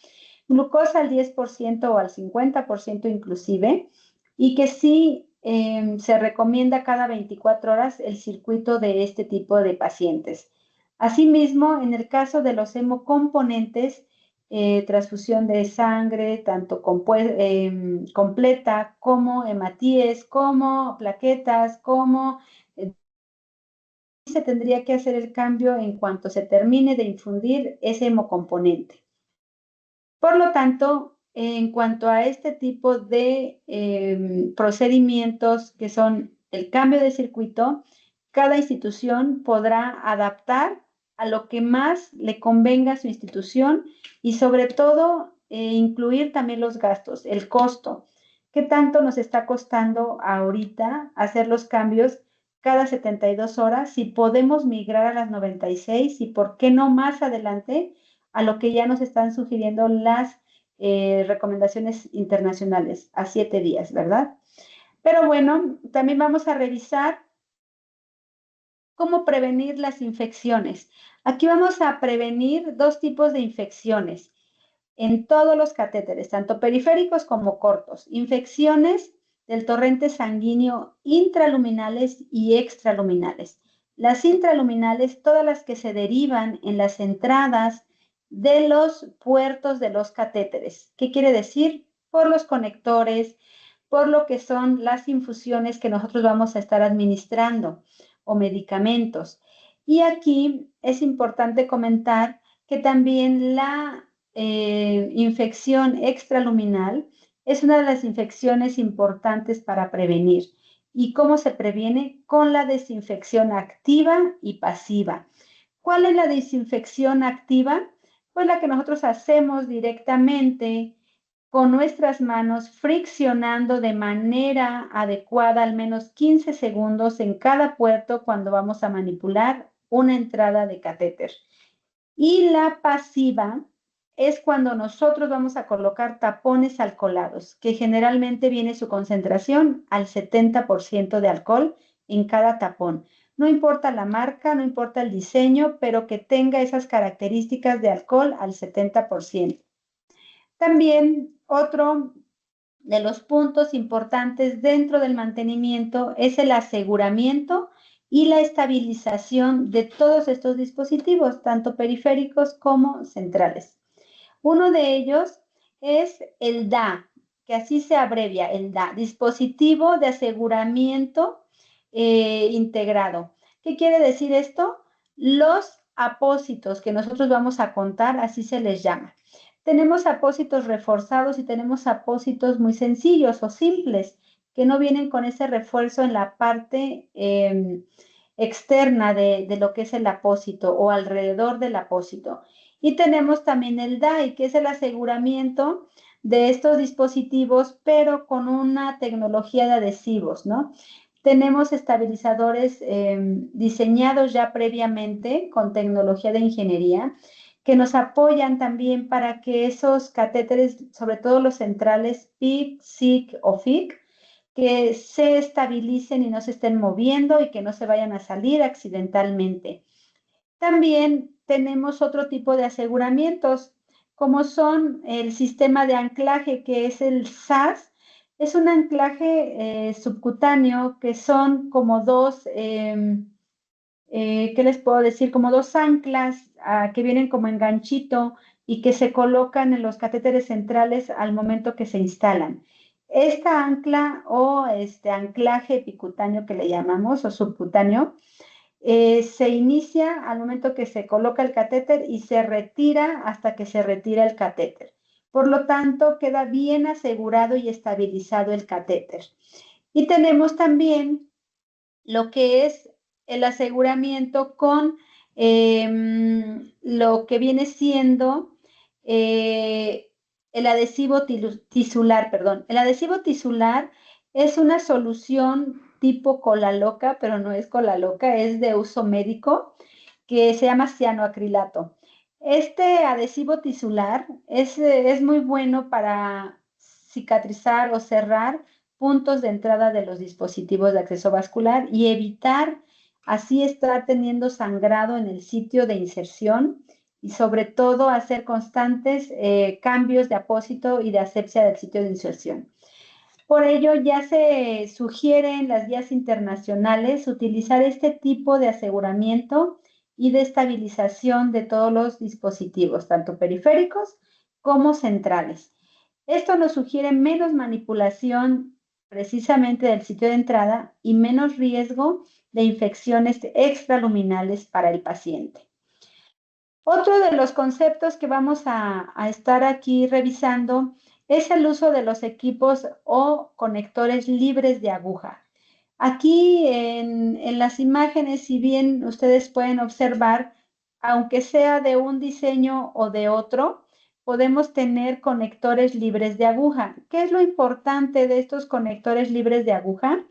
glucosa al 10% o al 50% inclusive, y que sí se recomienda cada 24 horas el circuito de este tipo de pacientes. Asimismo, en el caso de los hemocomponentes, transfusión de sangre, tanto completa como hematíes, como plaquetas, como se tendría que hacer el cambio en cuanto se termine de infundir ese hemocomponente. Por lo tanto, en cuanto a este tipo de procedimientos que son el cambio de circuito, cada institución podrá adaptar a lo que más le convenga a su institución y sobre todo incluir también los gastos, el costo. ¿Qué tanto nos está costando ahorita hacer los cambios cada 72 horas? Si podemos migrar a las 96 y por qué no más adelante a lo que ya nos están sugiriendo las recomendaciones internacionales a 7 días, ¿verdad? Pero bueno, también vamos a revisar cómo prevenir las infecciones. Aquí vamos a prevenir 2 tipos de infecciones en todos los catéteres, tanto periféricos como cortos. Infecciones del torrente sanguíneo intraluminales y extraluminales. Las intraluminales, todas las que se derivan en las entradas de los puertos de los catéteres. ¿Qué quiere decir? Por los conectores, por lo que son las infusiones que nosotros vamos a estar administrando o medicamentos. Y aquí es importante comentar que también la infección extraluminal es una de las infecciones importantes para prevenir. ¿Y cómo se previene? Con la desinfección activa y pasiva. ¿Cuál es la desinfección activa? Pues la que nosotros hacemos directamente con nuestras manos, friccionando de manera adecuada al menos 15 segundos en cada puerto cuando vamos a manipular una entrada de catéter. Y la pasiva es cuando nosotros vamos a colocar tapones alcoholados, que generalmente viene su concentración al 70% de alcohol en cada tapón. No importa la marca, no importa el diseño, pero que tenga esas características de alcohol al 70%. También otro de los puntos importantes dentro del mantenimiento es el aseguramiento y la estabilización de todos estos dispositivos, tanto periféricos como centrales. Uno de ellos es el DA, que así se abrevia, el DA, Dispositivo de Aseguramiento Integrado. ¿Qué quiere decir esto? Los apósitos que nosotros vamos a contar, así se les llama. Tenemos apósitos reforzados y tenemos apósitos muy sencillos o simples, que no vienen con ese refuerzo en la parte externa de lo que es el apósito o alrededor del apósito. Y tenemos también el DAI, que es el aseguramiento de estos dispositivos, pero con una tecnología de adhesivos, ¿no? Tenemos estabilizadores diseñados ya previamente con tecnología de ingeniería que nos apoyan también para que esos catéteres, sobre todo los centrales PIC, SIC o FIC, que se estabilicen y no se estén moviendo y que no se vayan a salir accidentalmente. También tenemos otro tipo de aseguramientos, como son el sistema de anclaje, que es el SAS. Es un anclaje subcutáneo que son como dos, ¿qué les puedo decir? Como dos anclas que vienen como enganchito y que se colocan en los catéteres centrales al momento que se instalan. Esta ancla o este anclaje epicutáneo que le llamamos o subcutáneo se inicia al momento que se coloca el catéter y se retira hasta que se retira el catéter. Por lo tanto, queda bien asegurado y estabilizado el catéter. Y tenemos también lo que es el aseguramiento con lo que viene siendo el adhesivo tisular, perdón. El adhesivo tisular es una solución tipo cola loca, pero no es cola loca, es de uso médico, que se llama cianoacrilato. Este adhesivo tisular es muy bueno para cicatrizar o cerrar puntos de entrada de los dispositivos de acceso vascular y evitar así estar teniendo sangrado en el sitio de inserción y sobre todo hacer constantes cambios de apósito y de asepsia del sitio de inserción. Por ello, ya se sugiere en las guías internacionales utilizar este tipo de aseguramiento y de estabilización de todos los dispositivos, tanto periféricos como centrales. Esto nos sugiere menos manipulación precisamente del sitio de entrada y menos riesgo de infecciones extraluminales para el paciente. Otro de los conceptos que vamos a estar aquí revisando es el uso de los equipos o conectores libres de aguja. Aquí en las imágenes, si bien ustedes pueden observar, aunque sea de un diseño o de otro, podemos tener conectores libres de aguja. ¿Qué es lo importante de estos conectores libres de aguja?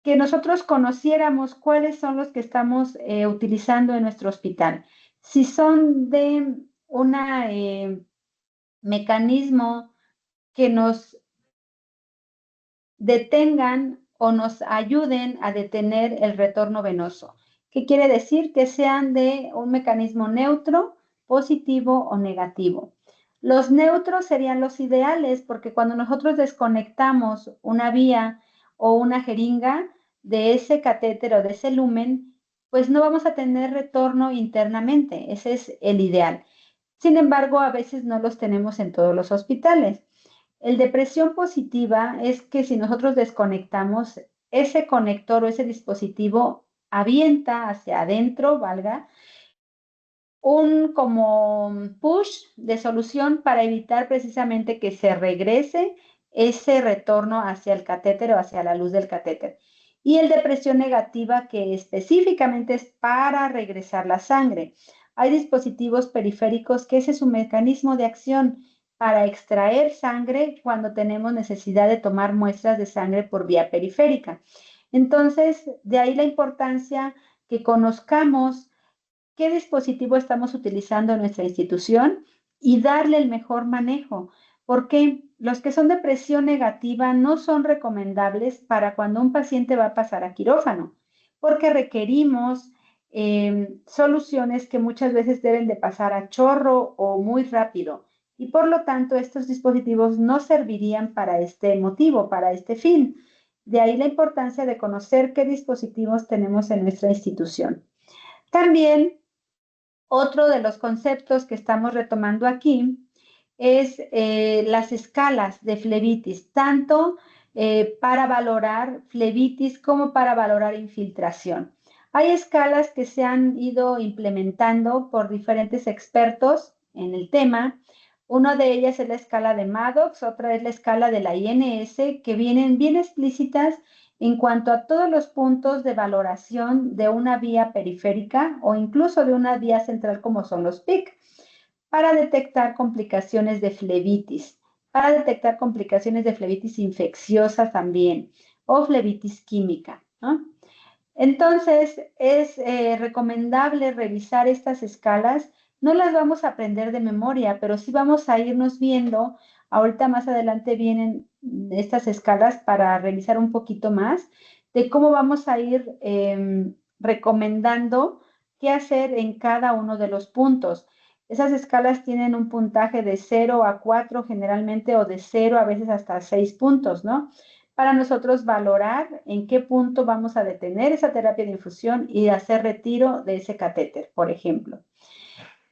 Que nosotros conociéramos cuáles son los que estamos utilizando en nuestro hospital. Si son de un mecanismo que nos detengan o nos ayuden a detener el retorno venoso. ¿Qué quiere decir? Que sean de un mecanismo neutro, positivo o negativo. Los neutros serían los ideales porque cuando nosotros desconectamos una vía o una jeringa de ese catéter o de ese lumen, pues no vamos a tener retorno internamente. Ese es el ideal. Sin embargo, a veces no los tenemos en todos los hospitales. El de presión positiva es que si nosotros desconectamos ese conector o ese dispositivo, avienta hacia adentro, valga, un como push de solución para evitar precisamente que se regrese ese retorno hacia el catéter o hacia la luz del catéter. Y el de presión negativa que específicamente es para regresar la sangre. Hay dispositivos periféricos que ese es su mecanismo de acción para extraer sangre cuando tenemos necesidad de tomar muestras de sangre por vía periférica. Entonces, de ahí la importancia que conozcamos qué dispositivo estamos utilizando en nuestra institución y darle el mejor manejo, porque los que son de presión negativa no son recomendables para cuando un paciente va a pasar a quirófano, porque requerimos soluciones que muchas veces deben de pasar a chorro o muy rápido y por lo tanto estos dispositivos no servirían para este motivo, para este fin. De ahí la importancia de conocer qué dispositivos tenemos en nuestra institución. También otro de los conceptos que estamos retomando aquí es las escalas de flebitis, tanto para valorar flebitis como para valorar infiltración. Hay escalas que se han ido implementando por diferentes expertos en el tema. Una de ellas es la escala de Maddox, otra es la escala de la INS, que vienen bien explícitas en cuanto a todos los puntos de valoración de una vía periférica o incluso de una vía central como son los PIC, para detectar complicaciones de flebitis, para detectar complicaciones de flebitis infecciosa también o flebitis química, ¿no? Entonces, es recomendable revisar estas escalas. No las vamos a aprender de memoria, pero sí vamos a irnos viendo. Ahorita más adelante vienen estas escalas para revisar un poquito más de cómo vamos a ir recomendando qué hacer en cada uno de los puntos. Esas escalas tienen un puntaje de 0 a 4 generalmente o de 0 a veces hasta 6 puntos, ¿no? Para nosotros valorar en qué punto vamos a detener esa terapia de infusión y hacer retiro de ese catéter, por ejemplo.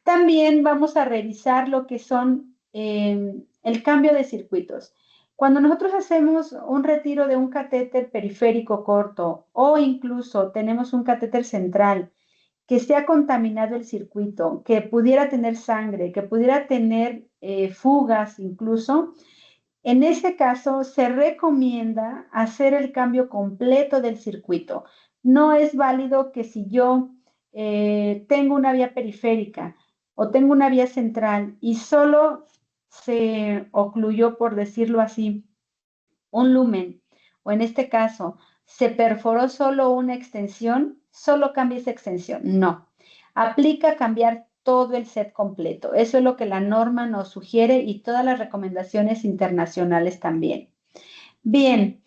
También vamos a revisar lo que son el cambio de circuitos. Cuando nosotros hacemos un retiro de un catéter periférico corto o incluso tenemos un catéter central que se ha contaminado el circuito, que pudiera tener sangre, que pudiera tener fugas incluso, en ese caso, se recomienda hacer el cambio completo del circuito. No es válido que si yo tengo una vía periférica o tengo una vía central y solo se ocluyó, por decirlo así, un lumen, o en este caso, se perforó solo una extensión, solo cambie esa extensión. No, aplica cambiar todo el set completo. Eso es lo que la norma nos sugiere y todas las recomendaciones internacionales también. Bien,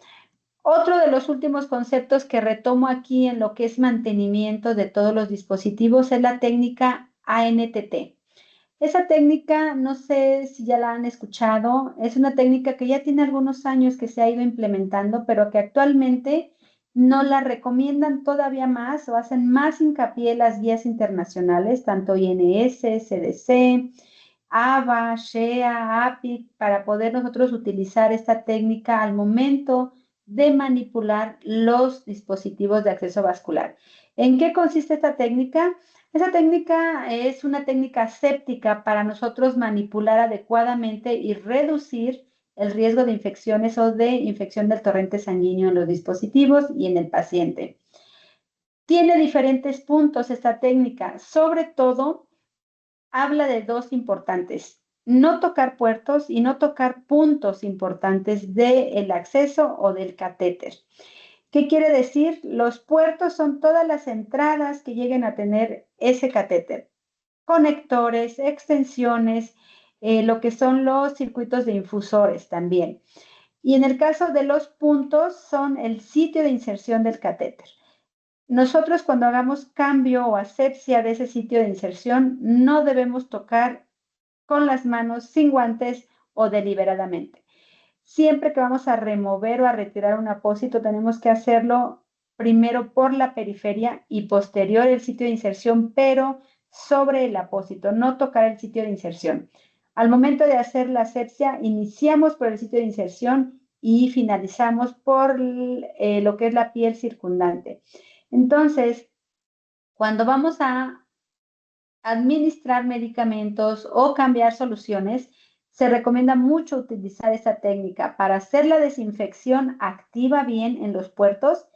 otro de los últimos conceptos que retomo aquí en lo que es mantenimiento de todos los dispositivos es la técnica ANTT. Esa técnica, no sé si ya la han escuchado, es una técnica que ya tiene algunos años que se ha ido implementando, pero que actualmente no la recomiendan todavía más o hacen más hincapié las guías internacionales, tanto INS, CDC, ABA, SHEA, APIC, para poder nosotros utilizar esta técnica al momento de manipular los dispositivos de acceso vascular. ¿En qué consiste esta técnica? Esa técnica es una técnica séptica para nosotros manipular adecuadamente y reducir el riesgo de infecciones o de infección del torrente sanguíneo en los dispositivos y en el paciente. Tiene diferentes puntos esta técnica, sobre todo habla de dos importantes: no tocar puertos y no tocar puntos importantes del acceso o del catéter. ¿Qué quiere decir? Los puertos son todas las entradas que lleguen a tener ese catéter. Conectores, extensiones, lo que son los circuitos de infusores también. Y en el caso de los puntos, son el sitio de inserción del catéter. Nosotros cuando hagamos cambio o asepsia de ese sitio de inserción, no debemos tocar con las manos, sin guantes o deliberadamente. Siempre que vamos a remover o a retirar un apósito, tenemos que hacerlo primero por la periferia y posterior el sitio de inserción, pero sobre el apósito, no tocar el sitio de inserción. Al momento de hacer la asepsia, iniciamos por el sitio de inserción y finalizamos por lo que es la piel circundante. Entonces, cuando vamos a administrar medicamentos o cambiar soluciones, se recomienda mucho utilizar esta técnica para hacer la desinfección activa bien en los puertos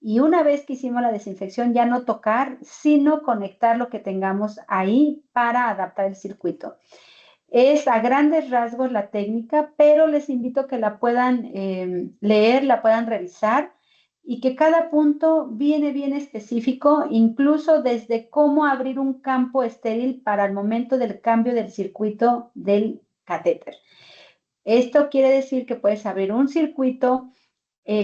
y una vez que hicimos la desinfección ya no tocar, sino conectar lo que tengamos ahí para adaptar el circuito. Es a grandes rasgos la técnica, pero les invito a que la puedan leer, la puedan revisar y que cada punto viene bien específico, incluso desde cómo abrir un campo estéril para el momento del cambio del circuito del catéter. Esto quiere decir que puedes abrir un circuito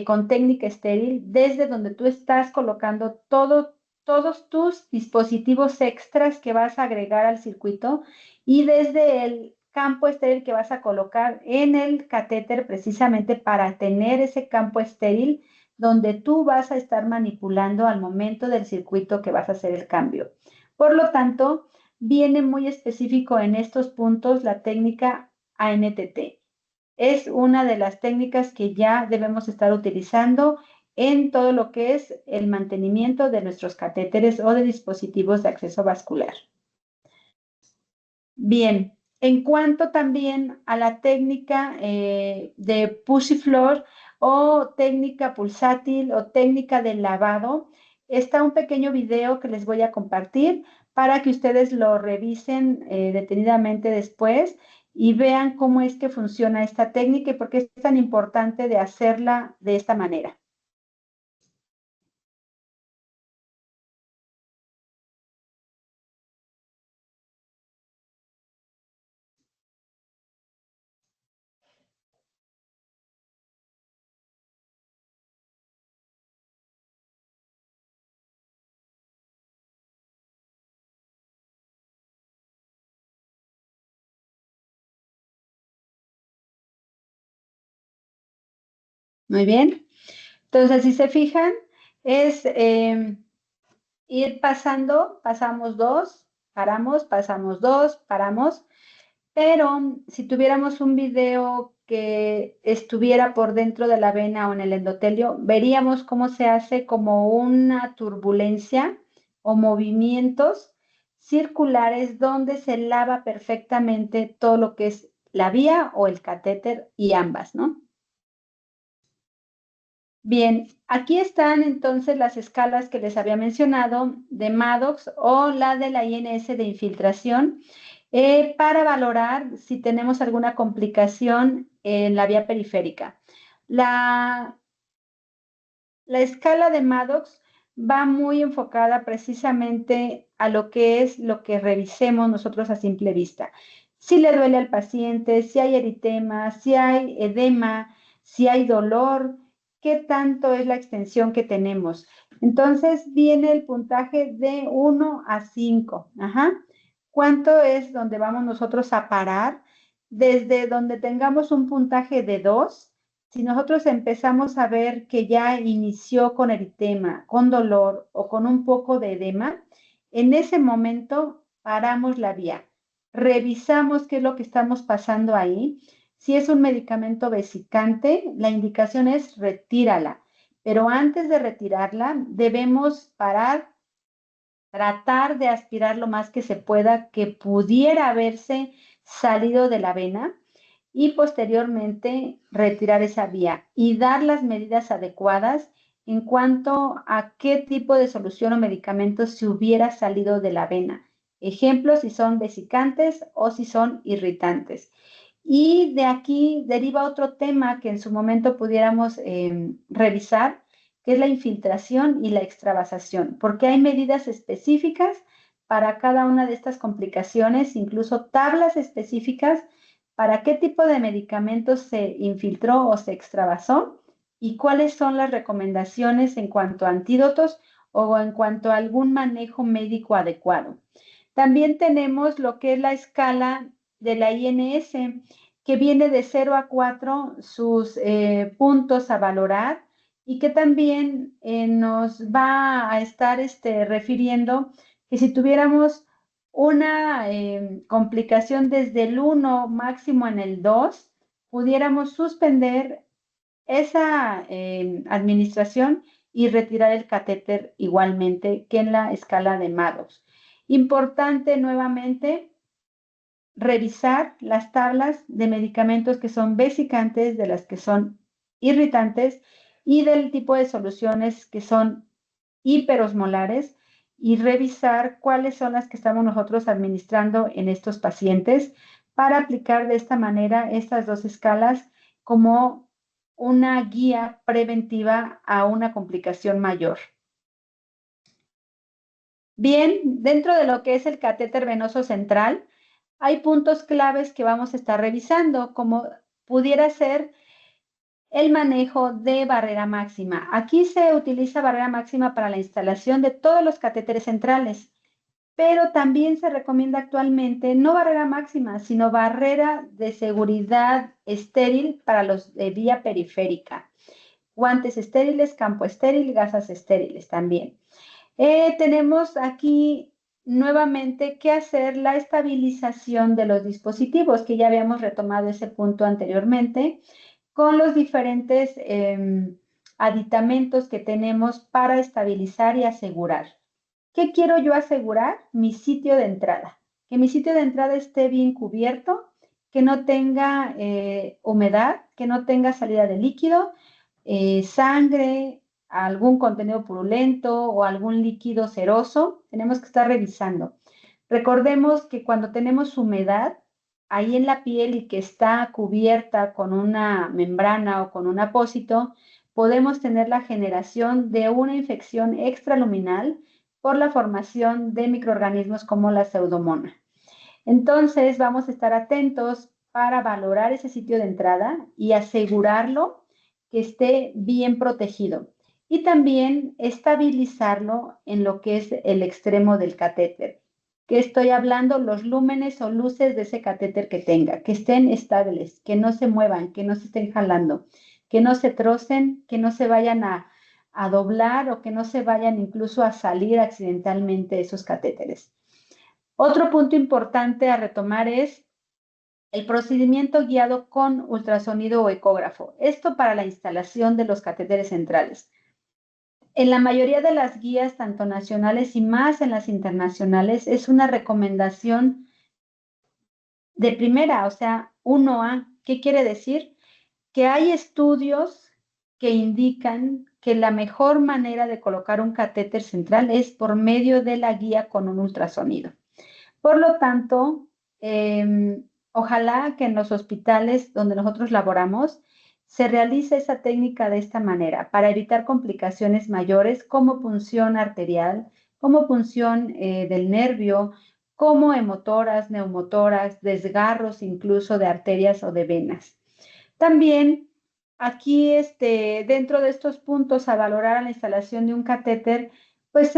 con técnica estéril desde donde tú estás colocando todos tus dispositivos extras que vas a agregar al circuito y desde el campo estéril que vas a colocar en el catéter precisamente para tener ese campo estéril donde tú vas a estar manipulando al momento del circuito que vas a hacer el cambio. Por lo tanto, viene muy específico en estos puntos la técnica ANTT. Es una de las técnicas que ya debemos estar utilizando en todo lo que es el mantenimiento de nuestros catéteres o de dispositivos de acceso vascular. Bien, en cuanto también a la técnica de Pussyfloor o técnica pulsátil o técnica de lavado, está un pequeño video que les voy a compartir para que ustedes lo revisen detenidamente después y vean cómo es que funciona esta técnica y por qué es tan importante de hacerla de esta manera. Muy bien. Entonces, si se fijan, es ir pasando, pasamos dos, paramos, pasamos dos, paramos. Pero si tuviéramos un video que estuviera por dentro de la vena o en el endotelio, veríamos cómo se hace como una turbulencia o movimientos circulares donde se lava perfectamente todo lo que es la vía o el catéter y ambas, ¿no? Bien, aquí están entonces las escalas que les había mencionado de Maddox o la de la INS de infiltración para valorar si tenemos alguna complicación en la vía periférica. La escala de Maddox va muy enfocada precisamente a lo que es lo que revisemos nosotros a simple vista. Si le duele al paciente, si hay eritema, si hay edema, si hay dolor, qué tanto es la extensión que tenemos. Entonces viene el puntaje de 1 a 5. Ajá. ¿Cuánto es donde vamos nosotros a parar? Desde donde tengamos un puntaje de 2, si nosotros empezamos a ver que ya inició con eritema, con dolor o con un poco de edema, en ese momento paramos la vía, revisamos qué es lo que estamos pasando ahí. Si es un medicamento vesicante, la indicación es retírala, pero antes de retirarla debemos parar, tratar de aspirar lo más que se pueda que pudiera haberse salido de la vena y posteriormente retirar esa vía y dar las medidas adecuadas en cuanto a qué tipo de solución o medicamento se hubiera salido de la vena. Ejemplo, si son vesicantes o si son irritantes. Y de aquí deriva otro tema que en su momento pudiéramos revisar, que es la infiltración y la extravasación, porque hay medidas específicas para cada una de estas complicaciones, incluso tablas específicas para qué tipo de medicamentos se infiltró o se extravasó y cuáles son las recomendaciones en cuanto a antídotos o en cuanto a algún manejo médico adecuado. También tenemos lo que es la escala de la INS, que viene de 0 a 4 sus puntos a valorar y que también nos va a estar refiriendo que si tuviéramos una complicación desde el 1 máximo en el 2, pudiéramos suspender esa administración y retirar el catéter igualmente que en la escala de Maddox. Importante nuevamente revisar las tablas de medicamentos que son vesicantes, de las que son irritantes y del tipo de soluciones que son hiperosmolares y revisar cuáles son las que estamos nosotros administrando en estos pacientes para aplicar de esta manera estas dos escalas como una guía preventiva a una complicación mayor. Bien, dentro de lo que es el catéter venoso central, hay puntos claves que vamos a estar revisando, como pudiera ser el manejo de barrera máxima. Aquí se utiliza barrera máxima para la instalación de todos los catéteres centrales. pero también se recomienda actualmente no barrera máxima, sino barrera de seguridad estéril para los de vía periférica. Guantes estériles, campo estéril, gasas estériles también. Tenemos aquí nuevamente que hacer la estabilización de los dispositivos, que ya habíamos retomado ese punto anteriormente, con los diferentes aditamentos que tenemos para estabilizar y asegurar. ¿Qué quiero yo asegurar? Mi sitio de entrada. Que mi sitio de entrada esté bien cubierto, que no tenga humedad, que no tenga salida de líquido, sangre, algún contenido purulento o algún líquido ceroso. Tenemos que estar revisando. Recordemos que cuando tenemos humedad ahí en la piel y que está cubierta con una membrana o con un apósito, podemos tener la generación de una infección extraluminal por la formación de microorganismos como la pseudomonas. Entonces, vamos a estar atentos para valorar ese sitio de entrada y asegurarlo que esté bien protegido. Y también estabilizarlo en lo que es el extremo del catéter. Que estoy hablando los lúmenes o luces de ese catéter que tenga, que estén estables, que no se muevan, que no se estén jalando, que no se trocen, que no se vayan a doblar o que no se vayan incluso a salir accidentalmente esos catéteres. Otro punto importante a retomar es el procedimiento guiado con ultrasonido o ecógrafo. Esto para la instalación de los catéteres centrales. En la mayoría de las guías, tanto nacionales y más en las internacionales, es una recomendación de primera, o sea, 1A. ¿Qué quiere decir? Que hay estudios que indican que la mejor manera de colocar un catéter central es por medio de la guía con un ultrasonido. Por lo tanto, ojalá que en los hospitales donde nosotros laboramos se realice esa técnica de esta manera para evitar complicaciones mayores como punción arterial, como punción del nervio, como hemotoras, neumotoras, desgarros incluso de arterias o de venas. También aquí, dentro de estos puntos a valorar a la instalación de un catéter, pues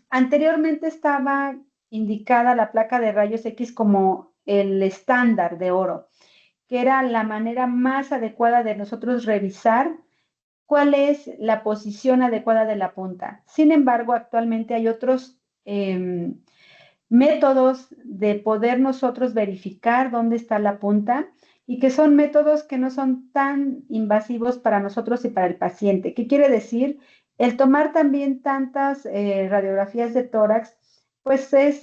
anteriormente estaba indicada la placa de rayos X como el estándar de oro, que era la manera más adecuada de nosotros revisar cuál es la posición adecuada de la punta. Sin embargo, actualmente hay otros métodos de poder nosotros verificar dónde está la punta y que son métodos que no son tan invasivos para nosotros y para el paciente. ¿Qué quiere decir? El tomar también tantas radiografías de tórax, pues es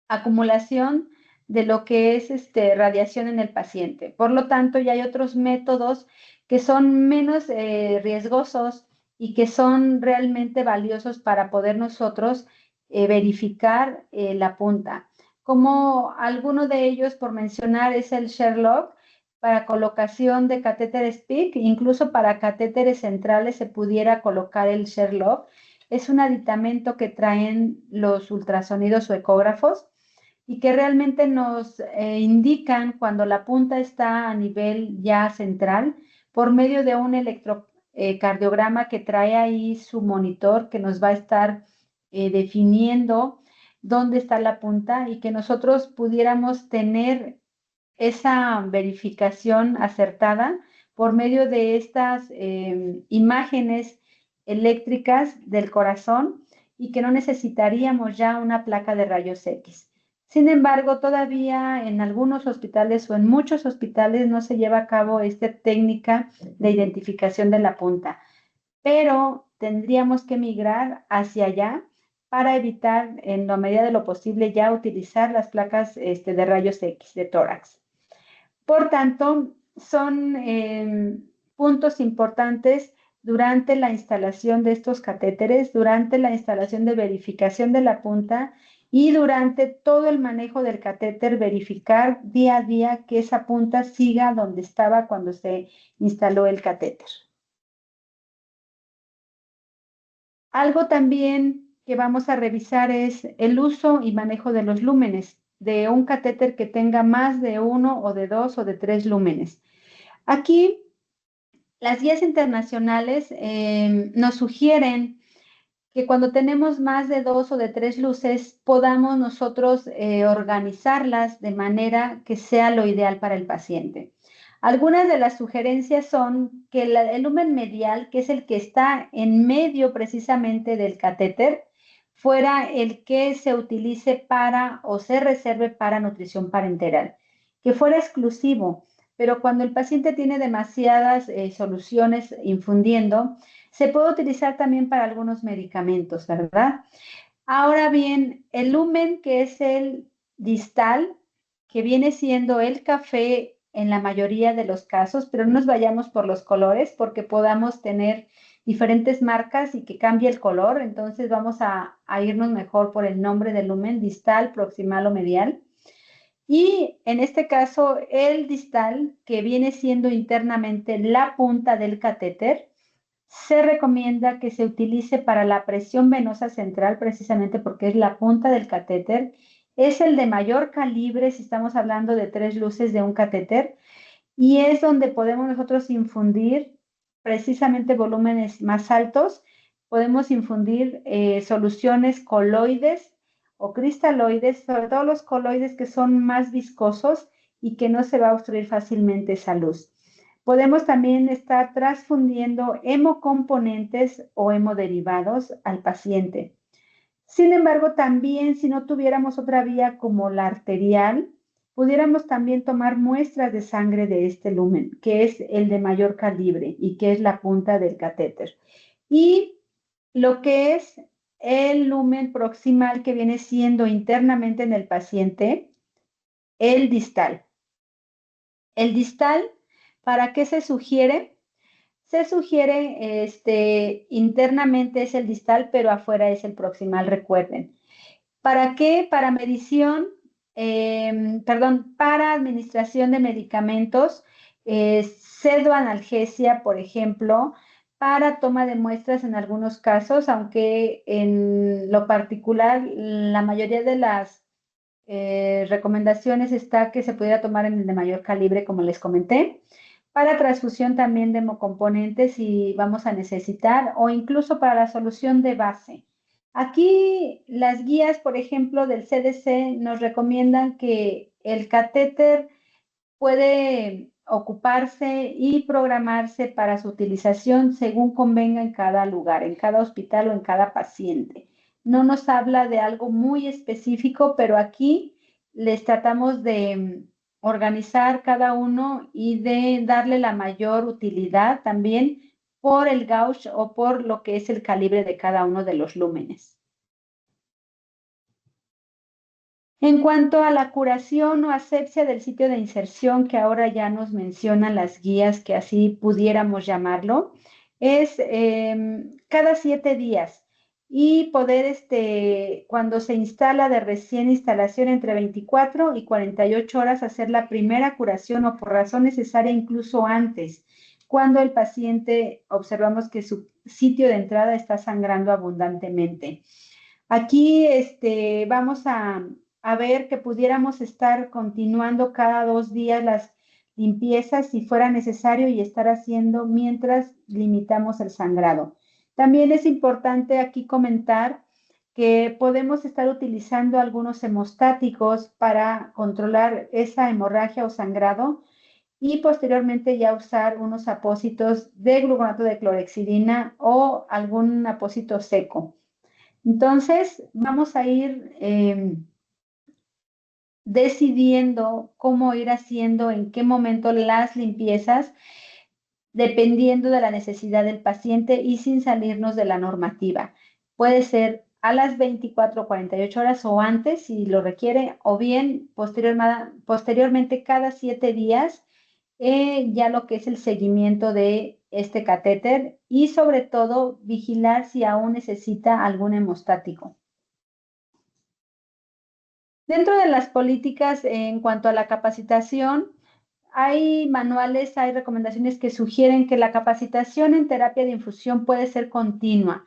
acumulación de lo que es radiación en el paciente. Por lo tanto, ya hay otros métodos que son menos riesgosos y que son realmente valiosos para poder nosotros verificar la punta. Como alguno de ellos, por mencionar, es el Sherlock para colocación de catéteres PIC, incluso para catéteres centrales se pudiera colocar el Sherlock. Es un aditamento que traen los ultrasonidos o ecógrafos y que realmente nos indican cuando la punta está a nivel ya central por medio de un electrocardiograma que trae ahí su monitor que nos va a estar definiendo dónde está la punta y que nosotros pudiéramos tener esa verificación acertada por medio de estas imágenes eléctricas del corazón y que no necesitaríamos ya una placa de rayos X. Sin embargo, todavía en algunos hospitales o en muchos hospitales no se lleva a cabo esta técnica de identificación de la punta, pero tendríamos que migrar hacia allá para evitar, en la medida de lo posible, ya utilizar las placas de rayos X de tórax. Por tanto, son puntos importantes durante la instalación de estos catéteres, durante la instalación de verificación de la punta y durante todo el manejo del catéter, verificar día a día que esa punta siga donde estaba cuando se instaló el catéter. Algo también que vamos a revisar es el uso y manejo de los lúmenes de un catéter que tenga más de 1 o de 2 o de 3 lúmenes. Aquí las guías internacionales nos sugieren que cuando tenemos más de 2 o de 3 luces, podamos nosotros organizarlas de manera que sea lo ideal para el paciente. Algunas de las sugerencias son que el lumen medial, que es el que está en medio precisamente del catéter, fuera el que se utilice para o se reserve para nutrición parenteral, que fuera exclusivo, pero cuando el paciente tiene demasiadas soluciones infundiendo, se puede utilizar también para algunos medicamentos, ¿verdad? Ahora bien, el lumen, que es el distal, que viene siendo el café en la mayoría de los casos, pero no nos vayamos por los colores porque podamos tener diferentes marcas y que cambie el color, entonces vamos a irnos mejor por el nombre del lumen, distal, proximal o medial. Y en este caso, el distal, que viene siendo internamente la punta del catéter, se recomienda que se utilice para la presión venosa central, precisamente porque es la punta del catéter. Es el de mayor calibre si estamos hablando de 3 luces de un catéter y es donde podemos nosotros infundir precisamente volúmenes más altos. Podemos infundir soluciones coloides o cristaloides, sobre todo los coloides que son más viscosos y que no se va a obstruir fácilmente esa luz. Podemos también estar transfundiendo hemocomponentes o hemoderivados al paciente. Sin embargo, también si no tuviéramos otra vía como la arterial, pudiéramos también tomar muestras de sangre de este lumen, que es el de mayor calibre y que es la punta del catéter. Y lo que es el lumen proximal que viene siendo internamente en el paciente, el distal. El distal, ¿para qué se sugiere? Se sugiere, internamente es el distal, pero afuera es el proximal, recuerden. ¿Para qué? Para medición, para administración de medicamentos, pseudoanalgesia, por ejemplo, para toma de muestras en algunos casos, aunque en lo particular, la mayoría de las recomendaciones está que se pudiera tomar en el de mayor calibre, como les comenté, para transfusión también de hemocomponentes si vamos a necesitar, o incluso para la solución de base. Aquí las guías, por ejemplo, del CDC nos recomiendan que el catéter puede ocuparse y programarse para su utilización según convenga en cada lugar, en cada hospital o en cada paciente. No nos habla de algo muy específico, pero aquí les tratamos de organizar cada uno y de darle la mayor utilidad también por el gauge o por lo que es el calibre de cada uno de los lúmenes. En cuanto a la curación o asepsia del sitio de inserción, que ahora ya nos mencionan las guías, que así pudiéramos llamarlo, es cada 7 días y poder, cuando se instala de recién instalación entre 24 y 48 horas, hacer la primera curación o por razón necesaria incluso antes, cuando el paciente observamos que su sitio de entrada está sangrando abundantemente. Aquí vamos a ver que pudiéramos estar continuando cada 2 días las limpiezas si fuera necesario y estar haciendo mientras limitamos el sangrado. También es importante aquí comentar que podemos estar utilizando algunos hemostáticos para controlar esa hemorragia o sangrado y posteriormente ya usar unos apósitos de gluconato de clorhexidina o algún apósito seco. Entonces, vamos a ir decidiendo cómo ir haciendo, en qué momento las limpiezas, dependiendo de la necesidad del paciente y sin salirnos de la normativa. Puede ser a las 24 o 48 horas o antes, si lo requiere, o bien posteriormente cada 7 días, ya lo que es el seguimiento de este catéter y sobre todo vigilar si aún necesita algún hemostático. Dentro de las políticas en cuanto a la capacitación, hay manuales, hay recomendaciones que sugieren que la capacitación en terapia de infusión puede ser continua,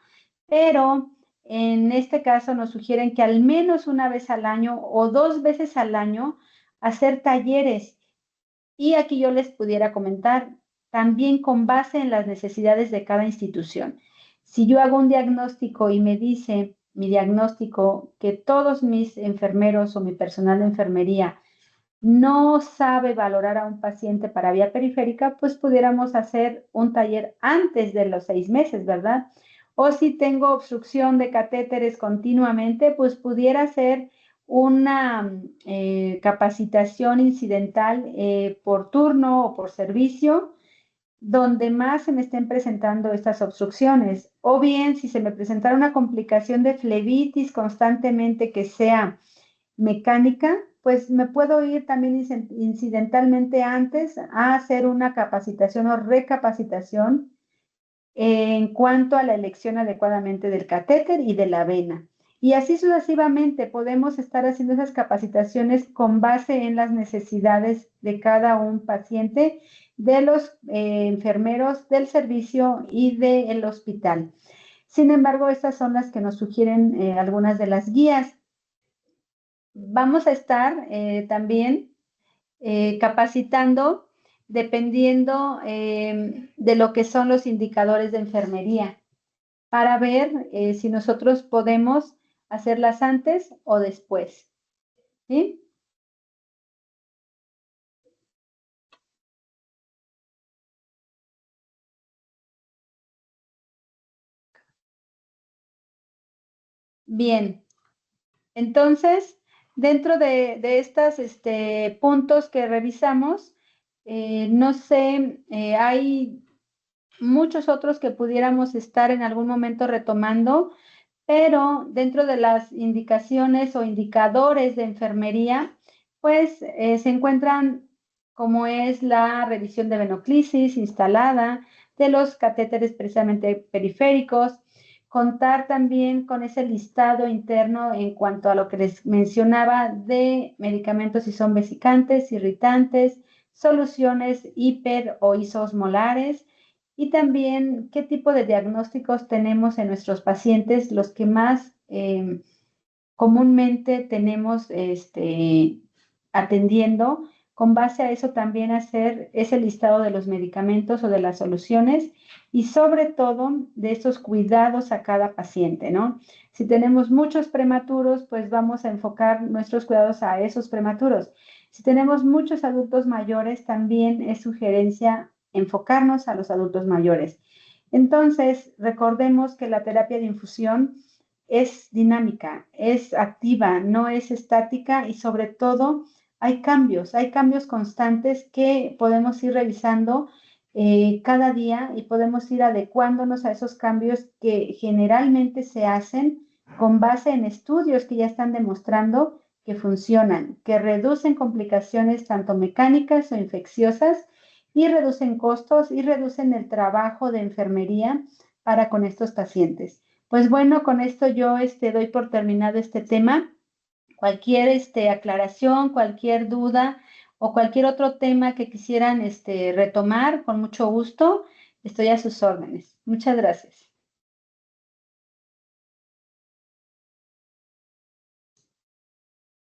pero en este caso nos sugieren que al menos una vez al año o 2 veces al año hacer talleres. Y aquí yo les pudiera comentar también con base en las necesidades de cada institución. Si yo hago un diagnóstico y me dice mi diagnóstico que todos mis enfermeros o mi personal de enfermería no sabe valorar a un paciente para vía periférica, pues pudiéramos hacer un taller antes de los 6 meses, ¿verdad? O si tengo obstrucción de catéteres continuamente, pues pudiera ser una capacitación incidental por turno o por servicio, donde más se me estén presentando estas obstrucciones. O bien, si se me presentara una complicación de flebitis constantemente que sea mecánica, pues me puedo ir también incidentalmente antes a hacer una capacitación o recapacitación en cuanto a la elección adecuadamente del catéter y de la vena. Y así sucesivamente podemos estar haciendo esas capacitaciones con base en las necesidades de cada un paciente, de los enfermeros del servicio y del hospital. Sin embargo, estas son las que nos sugieren algunas de las guías. Vamos a estar también capacitando dependiendo de lo que son los indicadores de enfermería para ver si nosotros podemos hacerlas antes o después. ¿Sí? Bien, entonces, dentro de estos puntos que revisamos, no sé, hay muchos otros que pudiéramos estar en algún momento retomando, pero dentro de las indicaciones o indicadores de enfermería, pues se encuentran como es la revisión de venoclisis instalada, de los catéteres precisamente periféricos, contar también con ese listado interno en cuanto a lo que les mencionaba de medicamentos si son vesicantes, irritantes, soluciones hiper o isosmolares, y también qué tipo de diagnósticos tenemos en nuestros pacientes, los que más comúnmente tenemos atendiendo. Con base a eso también hacer ese listado de los medicamentos o de las soluciones y sobre todo de esos cuidados a cada paciente, ¿no? Si tenemos muchos prematuros, pues vamos a enfocar nuestros cuidados a esos prematuros. Si tenemos muchos adultos mayores, también es sugerencia enfocarnos a los adultos mayores. Entonces, recordemos que la terapia de infusión es dinámica, es activa, no es estática y sobre todo hay cambios constantes que podemos ir revisando cada día y podemos ir adecuándonos a esos cambios que generalmente se hacen con base en estudios que ya están demostrando que funcionan, que reducen complicaciones tanto mecánicas o infecciosas y reducen costos y reducen el trabajo de enfermería para con estos pacientes. Pues bueno, con esto yo doy por terminado este tema. Cualquier aclaración, cualquier duda o cualquier otro tema que quisieran retomar, con mucho gusto, estoy a sus órdenes. Muchas gracias.